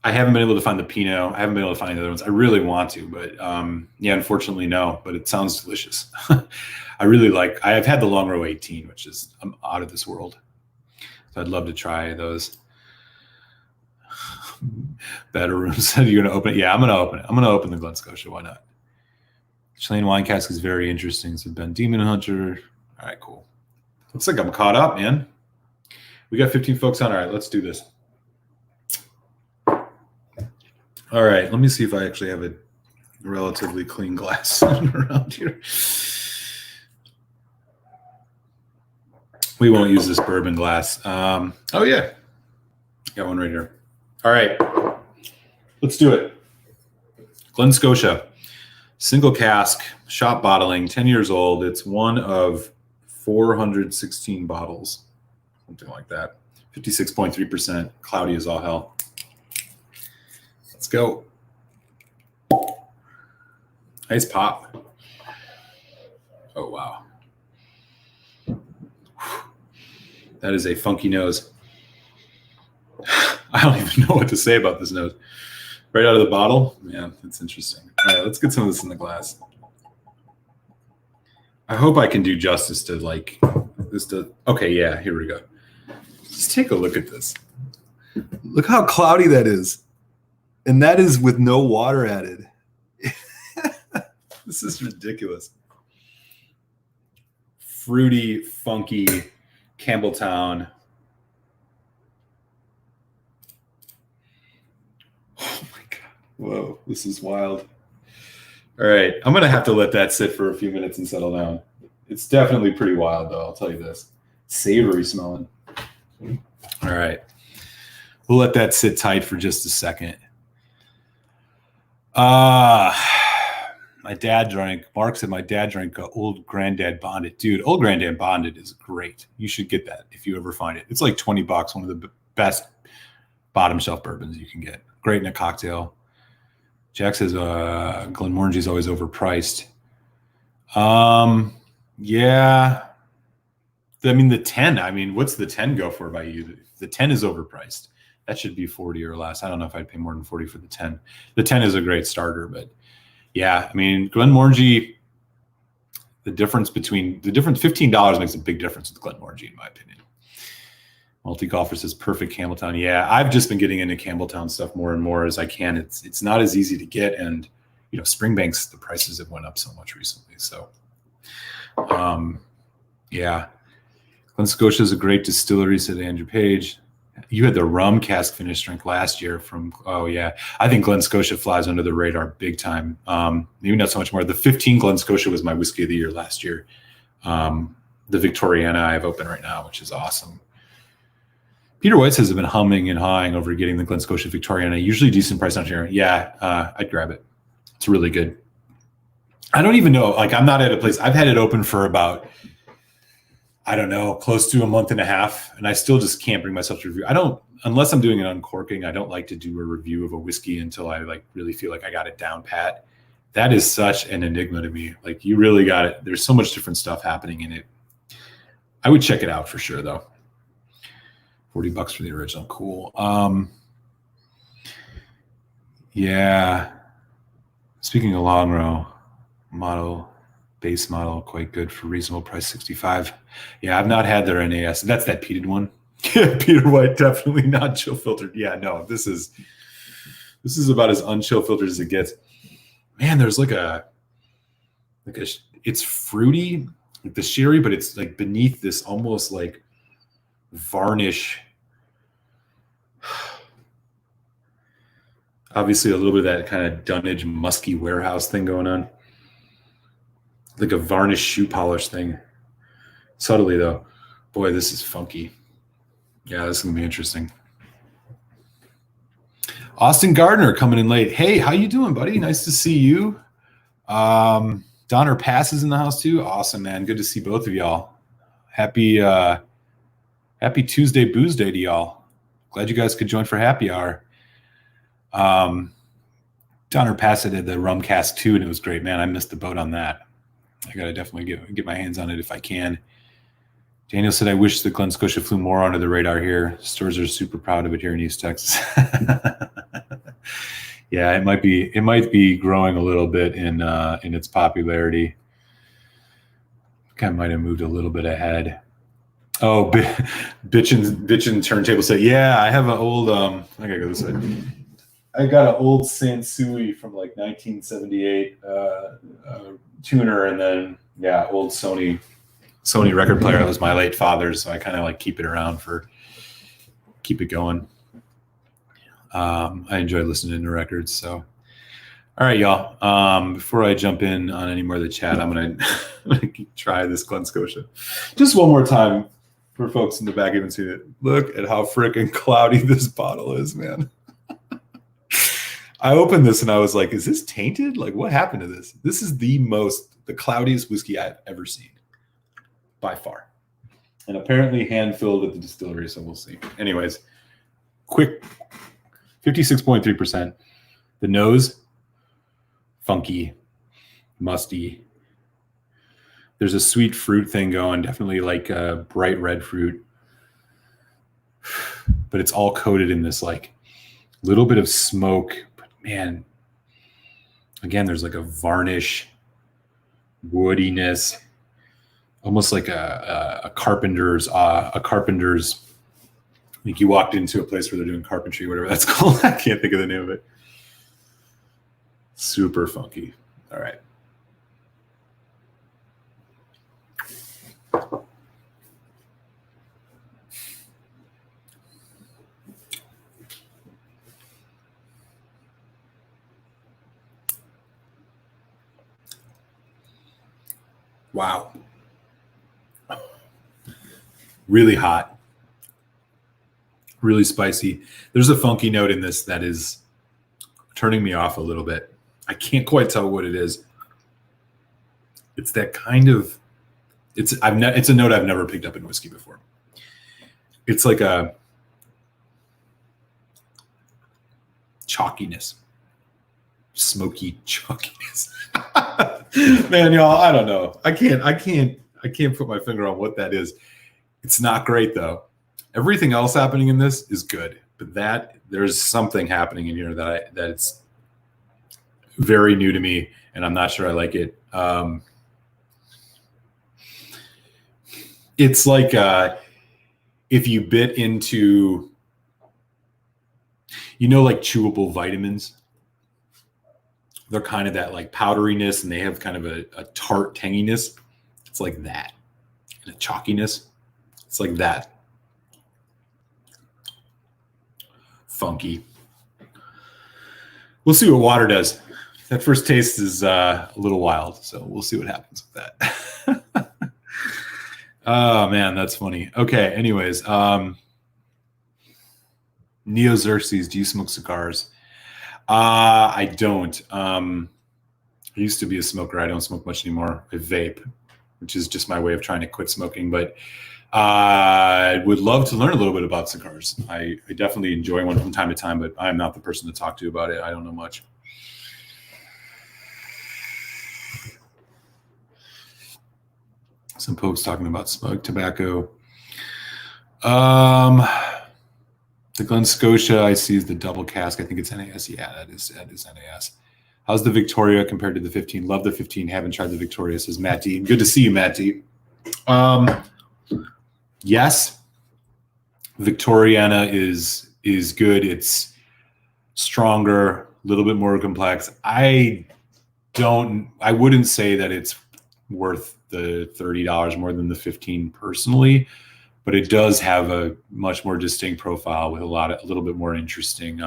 I haven't been able to find the Pinot. I haven't been able to find the other ones. I really want to, but yeah, unfortunately, no. But it sounds delicious. I really like. I have had the Long Row 18, which is out of this world. So I'd love to try those. Better Room said you're gonna open it. Yeah, I'm gonna open it. I'm gonna open the Glen Scotia. Why not? Chilean wine cask is very interesting. So Ben Demon Hunter. All right, cool. Looks like I'm caught up, man. We got 15 folks on. All right, let's do this. All right, let me see if I actually have a relatively clean glass around here. We won't use this bourbon glass. Oh, yeah. Got one right here. All right, let's do it. Glen Scotia, single cask, shop bottling, 10 years old. It's one of 416 bottles, something like that. 56.3%, cloudy as all hell. Let's go. Nice pop. Oh, wow. That is a funky nose. I don't even know what to say about this nose. Right out of the bottle? Man, that's interesting. All right, let's get some of this in the glass. I hope I can do justice to like this. Okay, yeah, here we go. Just take a look at this. Look how cloudy that is. And that is with no water added. This is ridiculous. Fruity, funky Campbelltown. Oh my God. Whoa, this is wild. All right, I'm going to have to let that sit for a few minutes and settle down. It's definitely pretty wild, though, I'll tell you this. Savory smelling. All right. We'll let that sit tight for just a second. My dad drank, Mark said my dad drank Old Granddad Bonded. Dude, Old Granddad Bonded is great. You should get that if you ever find it. It's like $20, one of the best bottom shelf bourbons you can get. Great in a cocktail. Jack says Glenmorangie is always overpriced. Yeah. I mean, the 10, what's the 10 go for by you? The 10 is overpriced. That should be 40 or less. I don't know if I'd pay more than 40 for the 10. The 10 is a great starter, but yeah, I mean, Glenmorangie, $15 makes a big difference with Glenmorangie, in my opinion. Multi-golfer says perfect Campbelltown. Yeah, I've just been getting into Campbelltown stuff more and more as I can. It's not as easy to get, and Springbank's, the prices have went up so much recently. So, yeah, Glen Scotia is a great distillery, said Andrew Page. You had the rum cask finish drink last year from. Oh yeah, I think Glen Scotia flies under the radar big time. Maybe not so much more. The 15 Glen Scotia was my whiskey of the year last year. The Victoriana I have open right now, which is awesome. Peter White says I've been humming and hawing over getting the Glen Scotia Victoriana. Usually decent price out here. Yeah, I'd grab it. It's really good. I don't even know. Like, I'm not at a place. I've had it open for about, I don't know, close to a month and a half, and I still just can't bring myself to review. Unless I'm doing an uncorking, I don't like to do a review of a whiskey until I really feel like I got it down pat. That is such an enigma to me. Like, you really got it. There's so much different stuff happening in it. I would check it out for sure, though. $40 for the original. Cool. Yeah. Speaking of long row base model, quite good for reasonable price, 65. Yeah, I've not had their NAS. That's that peated one. Peter White, definitely not chill filtered. Yeah, no, this is about as unchill filtered as it gets. Man, there's it's fruity, like the sherry, but it's like beneath this almost like varnish. Obviously a little bit of that kind of dunnage musky warehouse thing going on, like a varnish shoe polish thing, subtly though. Boy, this is funky. Yeah, this is gonna be interesting. Austin Gardner coming in late. Hey, how you doing, buddy? Nice to see you. Donner Pass is in the house too. Awesome, man. Good to see both of y'all. Happy Tuesday Booze Day to y'all. Glad you guys could join for happy hour. Donner Pass did the rum cask too, and it was great, man. I missed the boat on that. I gotta definitely get my hands on it if I can. Daniel said, I wish the Glen Scotia flew more under the radar here. Stores are super proud of it here in East Texas. Yeah, it might be growing a little bit in its popularity. I might have moved a little bit ahead. Oh, bitchin' turntable set. Yeah, I have an old I gotta go this way. I got an old Sansui from like 1978 tuner, and then old Sony record player. That was my late father's, so I kind of like keep it around keep it going. I enjoy listening to records. So, all right, y'all. Before I jump in on any more of the chat, I'm gonna try this Glen Scotia just one more time for folks in the back even see it. Look at how freaking cloudy this bottle is, man. I opened this and I was like, is this tainted? Like, what happened to this? This is the cloudiest whiskey I've ever seen by far. And apparently hand filled at the distillery, so we'll see. Anyways, quick 56.3%. The nose, funky, musty. There's a sweet fruit thing going, definitely like a bright red fruit. But it's all coated in this like little bit of smoke. But man, again, there's like a varnish, woodiness, almost like a carpenter's. Like you walked into a place where they're doing carpentry, whatever that's called. I can't think of the name of it. Super funky. All right. Wow. Really hot. Really spicy. There's a funky note in this that is turning me off a little bit. I can't quite tell what it is. It's that kind of it's a note I've never picked up in whiskey before. It's like a chalkiness. Smoky chalkiness. Man, y'all, I don't know. I can't put my finger on what that is. It's not great though. Everything else happening in this is good, but there's something happening in here that it's very new to me, and I'm not sure I like it. It's like if you bit into, like chewable vitamins. They're kind of that like powderiness, and they have kind of a tart tanginess. It's like that, and a chalkiness. It's like that. Funky. We'll see what water does. That first taste is a little wild, so we'll see what happens with that. Oh man, that's funny. Okay, anyways, Neo Xerxes, do you smoke cigars? I don't. I used to be a smoker. I don't smoke much anymore. I vape, which is just my way of trying to quit smoking, but I would love to learn a little bit about cigars. I definitely enjoy one from time to time, but I'm not the person to talk to about it. I don't know much. Some folks talking about smoked tobacco. The Glen Scotia I see is the double cask. I think it's NAS. Yeah, that is NAS. How's the Victoria compared to the 15? Love the 15. Haven't tried the Victoria, says Matt D. Good to see you, Matt D. Yes, Victoriana is good. It's stronger, a little bit more complex. I wouldn't say that it's worth the $30 more than the 15 personally, but it does have a much more distinct profile with a little bit more interesting.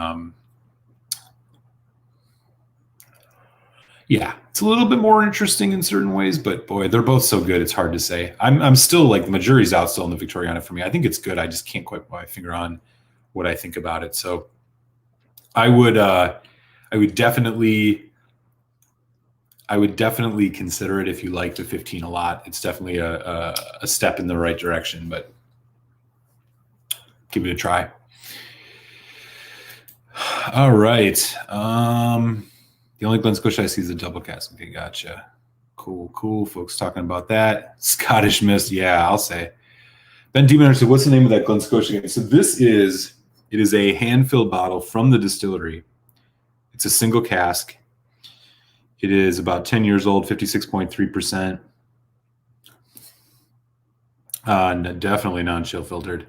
Yeah, it's a little bit more interesting in certain ways, but boy, they're both so good. It's hard to say. I'm still like, the jury's out still in the Victoriana for me. I think it's good. I just can't quite put my finger on what I think about it. So I would definitely consider it if you like the 15 a lot. It's definitely a step in the right direction, but give it a try. All right. The only Glen Scotia I see is a double cask. Okay, gotcha. Cool. Folks talking about that. Scottish Mist. Yeah, I'll say. Ben Demoner said, what's the name of that Glen Scotia again? So it is a hand-filled bottle from the distillery. It's a single cask. It is about 10 years old, 56.3%. Definitely non-chill filtered.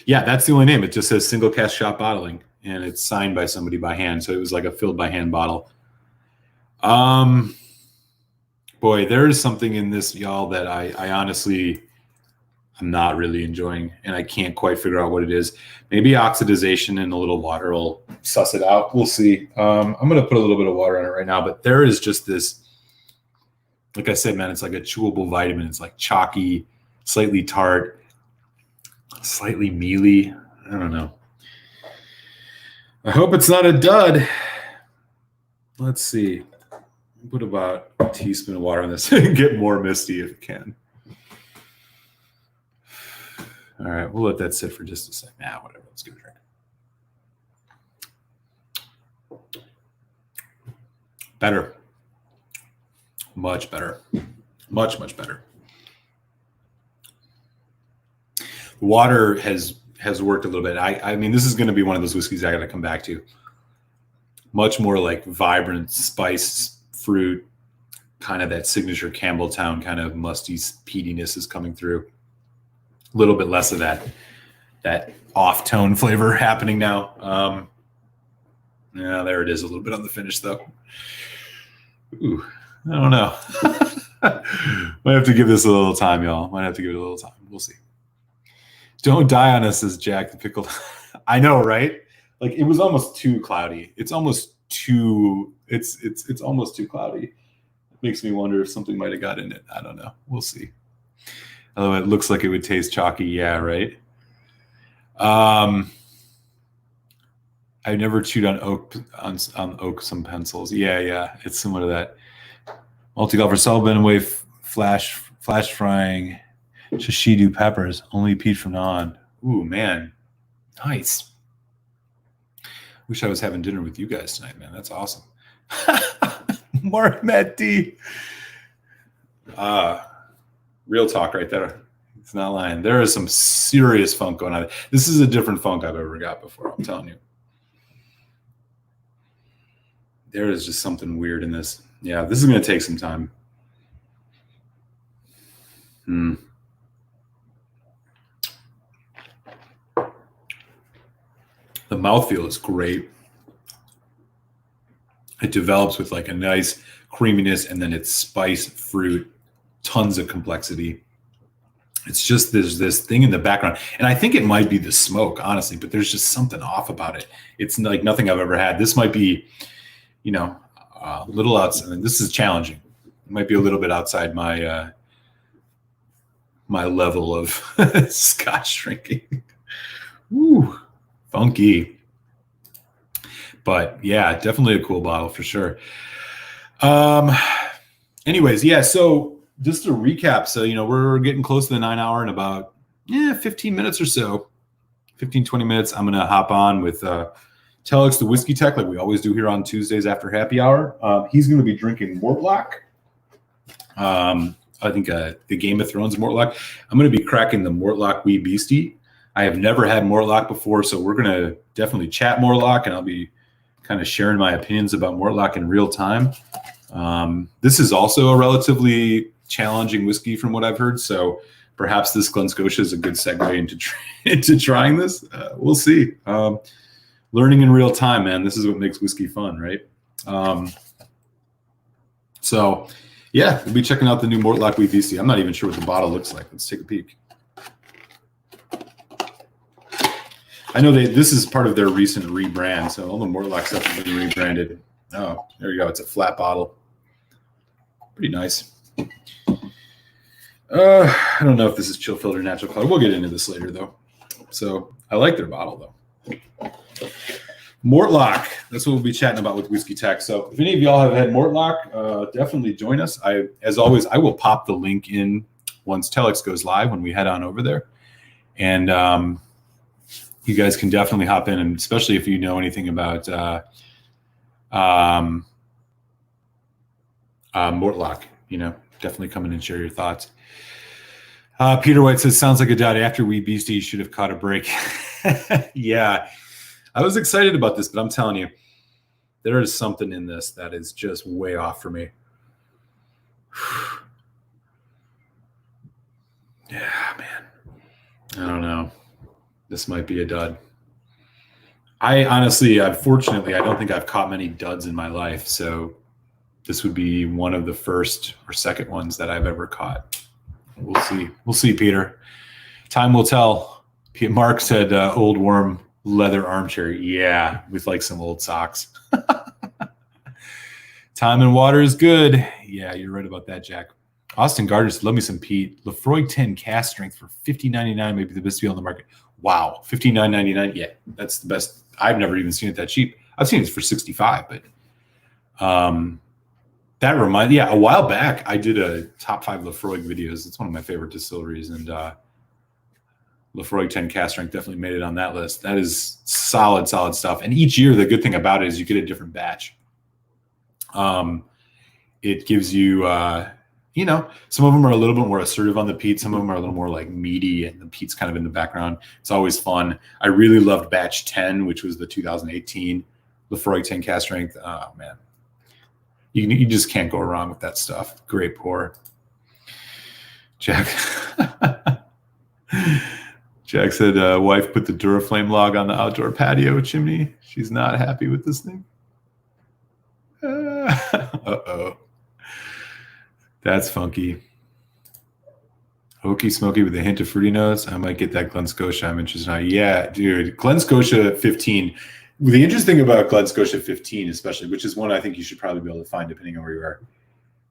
Yeah, that's the only name. It just says single cask shop bottling, and it's signed by somebody by hand. So it was like a filled by hand bottle. Boy, there is something in this, y'all, that I honestly I'm not really enjoying, and I can't quite figure out what it is. Maybe oxidization and a little water will suss it out. We'll see. I'm going to put a little bit of water on it right now, but there is just this, like I said, man, it's like a chewable vitamin. It's like chalky, slightly tart, slightly mealy. I don't know. I hope it's not a dud. Let's see. Put about a teaspoon of water on this and get more misty if it can. All right, we'll let that sit for just a second. Nah, whatever. Let's give it a drink. Better. Much better. Much, much better. The water has worked a little bit. I mean, this is going to be one of those whiskeys I got to come back to. Much more like vibrant spice, fruit, kind of that signature Campbelltown kind of musty peatiness is coming through. A little bit less of that off-tone flavor happening now. Yeah, there it is. A little bit on the finish, though. Ooh, I don't know. Might have to give this a little time, y'all. Might have to give it a little time. We'll see. Don't die on us, says Jack the Pickled. I know, right? Like it was almost too cloudy. It's almost too. It's almost too cloudy. It makes me wonder if something might have got in it. I don't know. We'll see. Although it looks like it would taste chalky. Yeah, right. I never chewed on oak some pencils. Yeah. It's similar to that. Multi-golfer Sullivan away flash frying shishidu peppers. Only peach from now on. Ooh, man. Nice. Wish I was having dinner with you guys tonight, man. That's awesome. Mark Matt D. Real talk right there. It's not lying. There is some serious funk going on. This is a different funk I've ever got before, I'm telling you. There is just something weird in this. Yeah, this is going to take some time. The mouthfeel is great. It develops with like a nice creaminess, and then it's spice, fruit, tons of complexity. It's just there's this thing in the background, and I think it might be the smoke, honestly, but there's just something off about it. It's like nothing I've ever had. This might be, a little outside. And this is challenging. It might be a little bit outside my my level of Scotch drinking. Woo, funky. But yeah, definitely a cool bottle for sure. Anyways, yeah, so just to recap, so we're getting close to the 9 hour in about 15 minutes or so. 15, 20 minutes. I'm gonna hop on with Telex the Whiskey Tech, like we always do here on Tuesdays after happy hour. He's gonna be drinking Mortlock. I think the Game of Thrones Mortlock. I'm gonna be cracking the Mortlock Wee Beastie. I have never had Mortlock before, so we're gonna definitely chat Mortlock, and I'll be kind of sharing my opinions about Mortlock in real time. This is also a relatively challenging whiskey from what I've heard, so perhaps this Glen Scotia is a good segue into trying this. We'll see. Learning in real time, man. This is what makes whiskey fun, right? So yeah, we'll be checking out the new Mortlock Wee Beastie. I'm not even sure what the bottle looks like. Let's take a peek. I know this is part of their recent rebrand, so all the Mortlock stuff has been rebranded. Oh, there you go. It's a flat bottle. Pretty nice. I don't know if this is chill filter natural color. We'll get into this later, though. So I like their bottle, though. Mortlock. That's what we'll be chatting about with Whiskey Tech. So if any of y'all have had Mortlock, definitely join us. As always, I will pop the link in once Telex goes live when we head on over there. And you guys can definitely hop in, and especially if you know anything about Mortlock, definitely come in and share your thoughts. Peter White says, sounds like a dad after Wee Beastie should have caught a break. Yeah. I was excited about this, but I'm telling you, there is something in this that is just way off for me. Yeah, man. I don't know. This might be a dud. Unfortunately, I don't think I've caught many duds in my life. So this would be one of the first or second ones that I've ever caught. We'll see. We'll see, Peter. Time will tell. Mark said old warm leather armchair. Yeah, with like some old socks. Time and water is good. Yeah, you're right about that, Jack. Austin Gardner said, love me some Pete. Lefroy 10 cast strength for $15.99, maybe the best deal on the market. Wow, $59.99. Yeah, that's the best. I've never even seen it that cheap. I've seen it for $65, but that reminds, a while back I did a top 5 Lefroy videos. It's one of my favorite distilleries, and Lefroy 10 cast strength definitely made it on that list. That is solid stuff. And each year, the good thing about it is you get a different batch. It gives you, some of them are a little bit more assertive on the peat. Some of them are a little more like meaty, and the peat's kind of in the background. It's always fun. I really loved batch 10, which was the 2018 Lefroy 10 cast strength. Oh man, you just can't go wrong with that stuff. Great pour. Jack said, wife put the Duraflame log on the outdoor patio chimney. She's not happy with this thing. Uh-oh. That's funky. Oaky smoky with a hint of fruity notes. I might get that Glen Scotia. I'm interested in. Yeah, dude. Glen Scotia 15. The interesting thing about Glen Scotia 15, especially, which is one I think you should probably be able to find depending on where you are.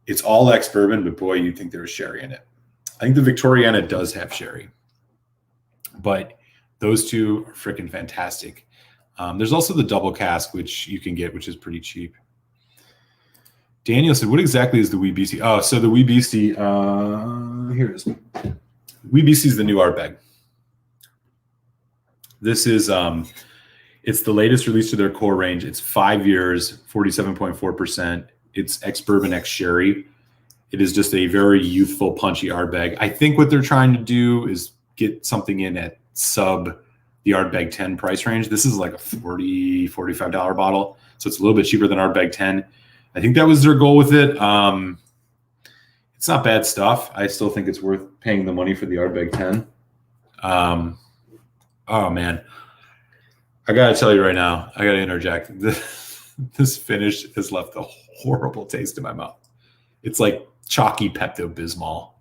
It's all ex-bourbon, but boy, you'd think there was sherry in it. I think the Victoriana does have sherry. But those two are freaking fantastic. There's also the double cask, which you can get, which is pretty cheap. Daniel said, what exactly is the Wee Beastie? Oh, so the Wee Beastie, here it is. Wee Beastie is the new art bag. This is, it's the latest release to their core range. It's 5 years, 47.4%. It's ex-bourbon, ex-sherry. It is just a very youthful, punchy art bag. I think what they're trying to do is get something in at sub the Ardbeg 10 price range. This is like a $40, $45 bottle. So it's a little bit cheaper than Ardbeg 10. I think that was their goal with it. It's not bad stuff. I still think it's worth paying the money for the Ardbeg 10. Oh man, I got to tell you right now, I got to interject. This finish has left a horrible taste in my mouth. It's like chalky Pepto-Bismol.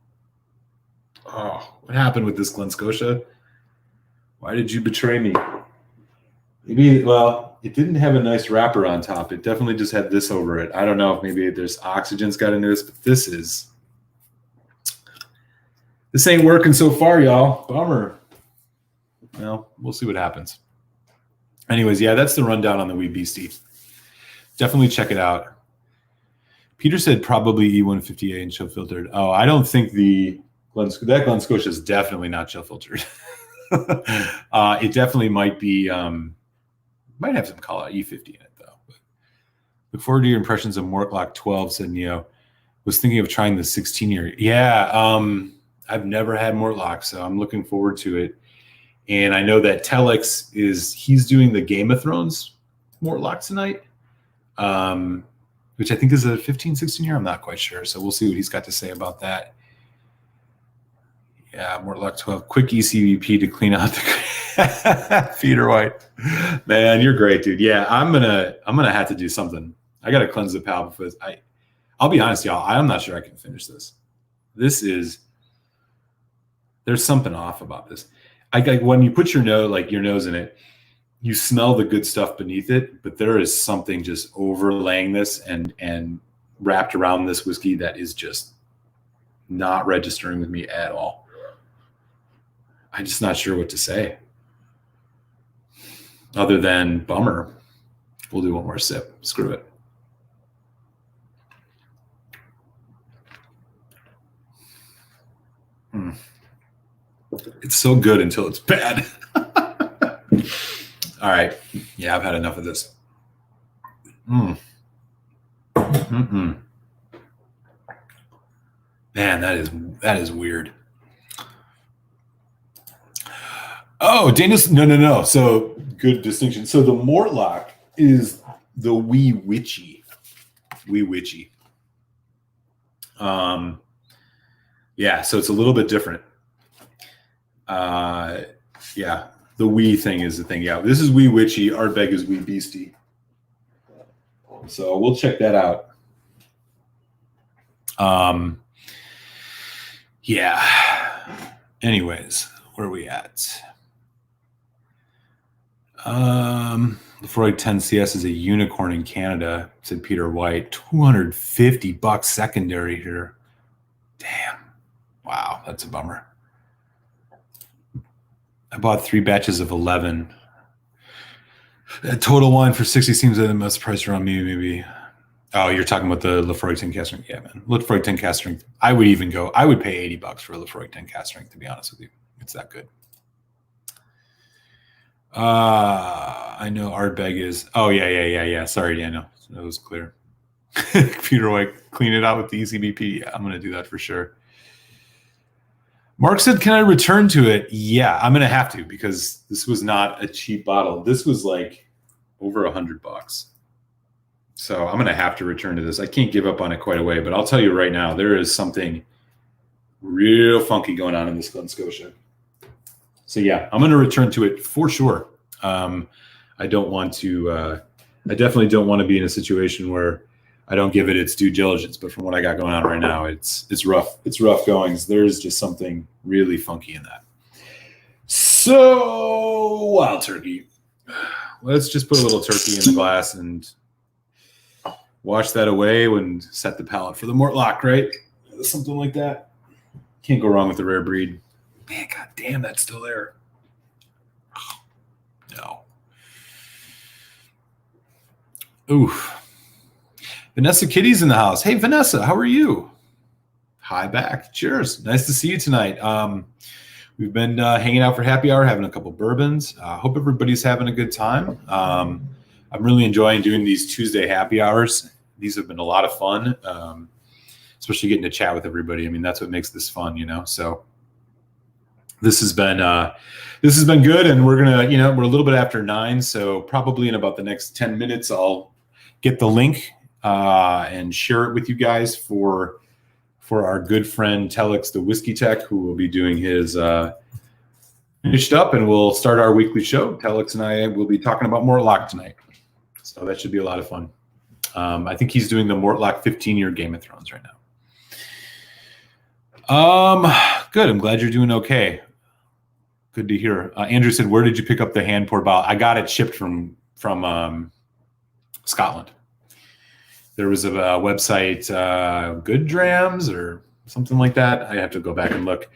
Oh, what happened with this Glen Scotia? Why did you betray me? Maybe, well, it didn't have a nice wrapper on top. It definitely just had this over it. I don't know if maybe there's oxygen's got into this, but this ain't working so far, y'all. Bummer. Well, we'll see what happens. Anyways, yeah, that's the rundown on the Wee Beastie. Definitely check it out. Peter said probably E150A and chill filtered. Oh, I don't think that Glen Scotia is definitely not chill filtered. It definitely might be, might have some call out E50 in it though. But look forward to your impressions of Mortlock 12, said Neo. Was thinking of trying the 16-year. Yeah, I've never had Mortlock, so I'm looking forward to it. And I know that Telex he's doing the Game of Thrones Mortlock tonight, which I think is a 15, 16-year. I'm not quite sure. So we'll see what he's got to say about that. Yeah, Mortlock 12. Quick ECVP to clean out the feeder white. Man, you're great, dude. Yeah, I'm gonna have to do something. I gotta cleanse the palate because I'll be honest, y'all. I'm not sure I can finish this. There's something off about this. When you put your nose in it, you smell the good stuff beneath it, but there is something just overlaying this and wrapped around this whiskey that is just not registering with me at all. I'm just not sure what to say. Other than bummer. We'll do one more sip. Screw it. It's so good until it's bad. All right. Yeah, I've had enough of this. Man, that is weird. Oh, Daniel's no. So good distinction. So the Mortlock is the wee witchy. Yeah, so it's a little bit different. Yeah, the wee thing is the thing. Yeah, this is wee witchy. Ardbeg is wee beastie. So we'll check that out. Yeah. Anyways, where are we at? Lefroy 10 CS is a unicorn in Canada, said Peter White. $250 secondary here. Damn. Wow, that's a bummer. I bought 3 batches of 11. A total wine for 60 seems the most price around me, maybe. Oh, you're talking about the Lefroy 10 cast strength. Yeah, man. Lefroy 10 cast strength. I would pay $80 for a Lefroy 10 cast strength, to be honest with you. It's that good. I know Ardbeg is. Oh, yeah. Sorry, Daniel. That was clear. Peter White, clean it out with the ECBP. Yeah, I'm going to do that for sure. Mark said, can I return to it? Yeah, I'm going to have to, because this was not a cheap bottle. This was like over $100. So I'm going to have to return to this. I can't give up on it quite away, but I'll tell you right now, there is something real funky going on in this Glen Scotia. So yeah, I'm going to return to it for sure. I don't want to, I definitely don't want to be in a situation where I don't give it its due diligence, but from what I got going on right now, it's rough. It's rough goings. There's just something really funky in that. So wild turkey. Let's just put a little turkey in the glass and wash that away and set the palate for the Mortlock, right? Something like that. Can't go wrong with the rare breed. Man, god damn, that's still there. No. Oof. Vanessa Kitty's in the house. Hey, Vanessa, how are you? Hi back. Cheers. Nice to see you tonight. We've been hanging out for happy hour, having a couple bourbons. Hope everybody's having a good time. I'm really enjoying doing these Tuesday happy hours. These have been a lot of fun, especially getting to chat with everybody. I mean, that's what makes this fun, you know? So this has been good, and we're gonna, we're a little bit after 9, so probably in about the next 10 minutes, I'll get the link and share it with you guys for our good friend Telex, the Whiskey Tech, who will be doing his finished up, and we'll start our weekly show. Telex and I will be talking about Mortlock tonight, so that should be a lot of fun. I think he's doing the Mortlock 15-year Game of Thrones right now. Good. I'm glad you're doing okay. Good to hear. Andrew said, "Where did you pick up the hand poured bottle?" I got it shipped from Scotland. There was a website, Good Drams or something like that. I have to go back and look.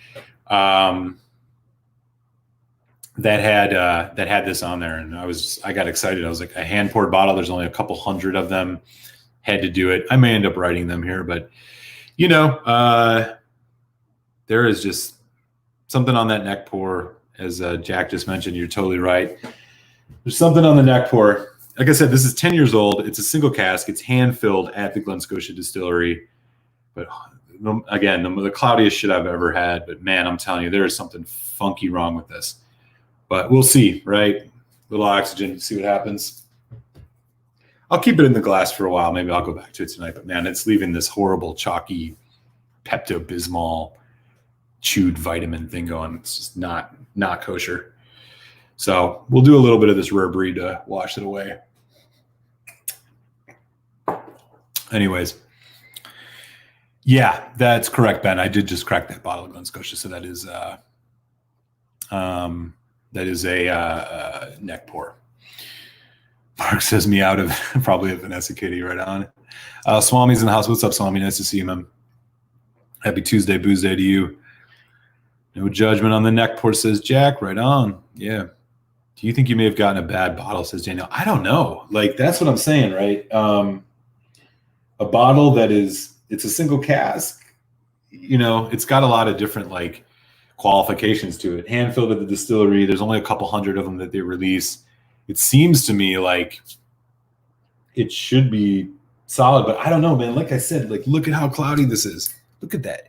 That had this on there, and I got excited. I was like, a hand poured bottle. There's only a couple hundred of them. Had to do it. I may end up writing them here, but there is just something on that neck pour. As Jack just mentioned, you're totally right. There's something on the neck pour. Like I said, this is 10 years old. It's a single cask. It's hand filled at the Glen Scotia distillery. But again, the cloudiest shit I've ever had. But man, I'm telling you, there is something funky wrong with this. But we'll see, right? Little oxygen, see what happens. I'll keep it in the glass for a while. Maybe I'll go back to it tonight. But man, it's leaving this horrible, chalky Pepto-Bismol chewed vitamin thing going. It's just not kosher. So we'll do a little bit of this rare breed to wash it away. Anyways, yeah, that's correct, Ben. I did just crack that bottle of Glen Scotia, so that is a neck pour. Mark says me out of probably a Vanessa Kitty right on. Swami's in the house. What's up, Swami? Nice to see you, man. Happy Tuesday, booze day to you. No judgment on the neck pour, says Jack. Right on. Yeah. Do you think you may have gotten a bad bottle, says Daniel? I don't know. Like, that's what I'm saying, right? A bottle it's a single cask, it's got a lot of different like qualifications to it. Hand filled at the distillery. There's only a couple hundred of them that they release. It seems to me like it should be solid, but I don't know, man. Like I said, like, look at how cloudy this is. Look at that.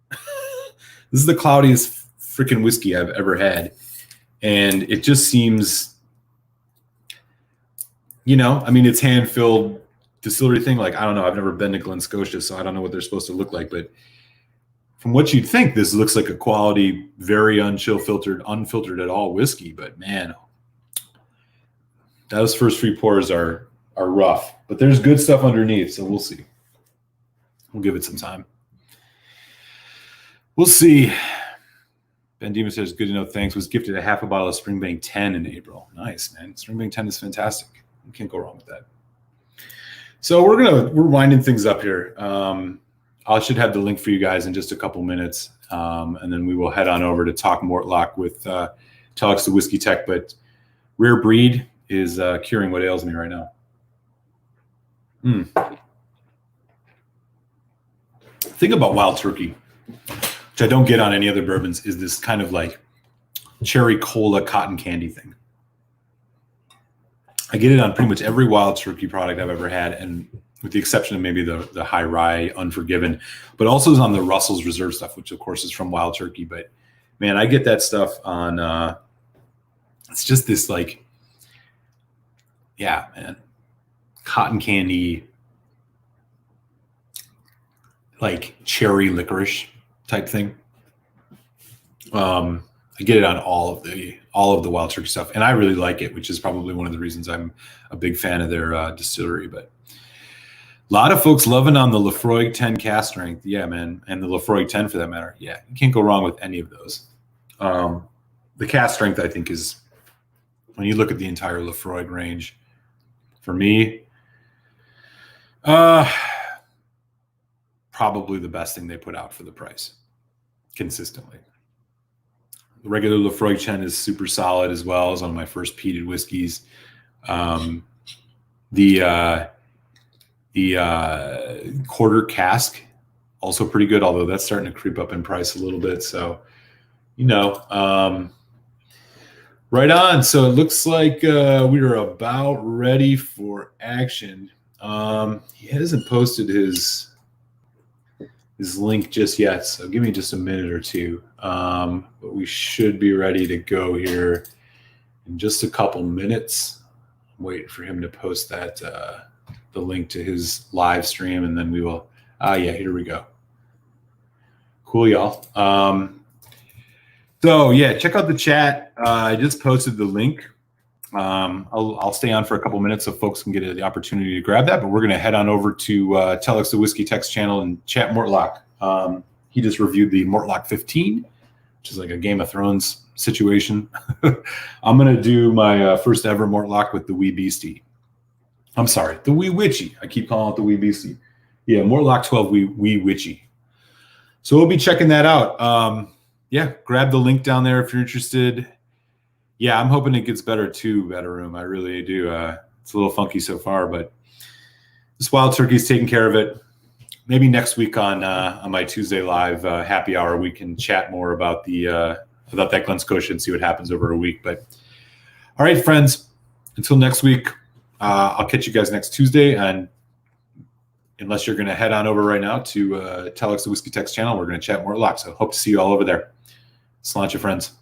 This is the cloudiest freaking whiskey I've ever had. And it just seems I mean, it's hand-filled distillery thing. Like, I don't know. I've never been to Glen Scotia, so I don't know what they're supposed to look like. But from what you'd think, this looks like a quality, very unfiltered at all whiskey. But man, those first 3 pours are rough. But there's good stuff underneath, so we'll see. We'll give it some time. We'll see. Ben Demas says, good to know. Thanks. Was gifted a half a bottle of Springbank 10 in April. Nice, man. Springbank 10 is fantastic. You can't go wrong with that. So we're winding things up here. I should have the link for you guys in just a couple minutes, and then we will head on over to talk Mortlock with Telex the Whiskey Tech. But Rare Breed is curing what ails me right now. Thing about Wild Turkey, which I don't get on any other bourbons, is this kind of like cherry cola cotton candy thing. I get it on pretty much every Wild Turkey product I've ever had, and with the exception of maybe the High Rye Unforgiven, but also is on the Russell's Reserve stuff, which of course is from Wild Turkey. But man, I get that stuff on, it's just this like, yeah, man, cotton candy, like cherry licorice type thing. I get it on all of the Wild Turkey stuff, and I really like it, which is probably one of the reasons I'm a big fan of their distillery. But a lot of folks loving on the Lefroy 10 cast strength, yeah, man, and the Lefroy 10 for that matter. Yeah, you can't go wrong with any of those. The cast strength, I think, is, when you look at the entire Lefroy range, for me, probably the best thing they put out for the price consistently. The regular Lefroy 10 is super solid as well. As one of my first peated whiskeys. The quarter cask, also pretty good, although that's starting to creep up in price a little bit. So, right on. So it looks like we are about ready for action. He hasn't posted his link just yet, so give me just a minute or two. But we should be ready to go here in just a couple minutes. I'm waiting for him to post that the link to his live stream, and then we will. Yeah, here we go. Cool, y'all. So yeah, check out the chat. I just posted the link. I'll stay on for a couple minutes so folks can get the opportunity to grab that. But we're going to head on over to Telex the Whiskey Text channel and chat Mortlock. He just reviewed the Mortlock 15, which is like a Game of Thrones situation. I'm going to do my first ever Mortlock with the Wee Beastie. I'm sorry, the Wee Witchy. I keep calling it the Wee Beastie. Yeah, Mortlock 12 Wee Witchy. So we'll be checking that out. Yeah, grab the link down there if you're interested. Yeah, I'm hoping it gets better too, Better Room. I really do. It's a little funky so far, but this Wild Turkey's taking care of it. Maybe next week on my Tuesday live happy hour, we can chat more about that Glen Scotia and see what happens over a week. But all right, friends, until next week, I'll catch you guys next Tuesday. And unless you're going to head on over right now to Telex the Whiskey Text channel, we're going to chat Mortlock. So hope to see you all over there. Sláinte, friends.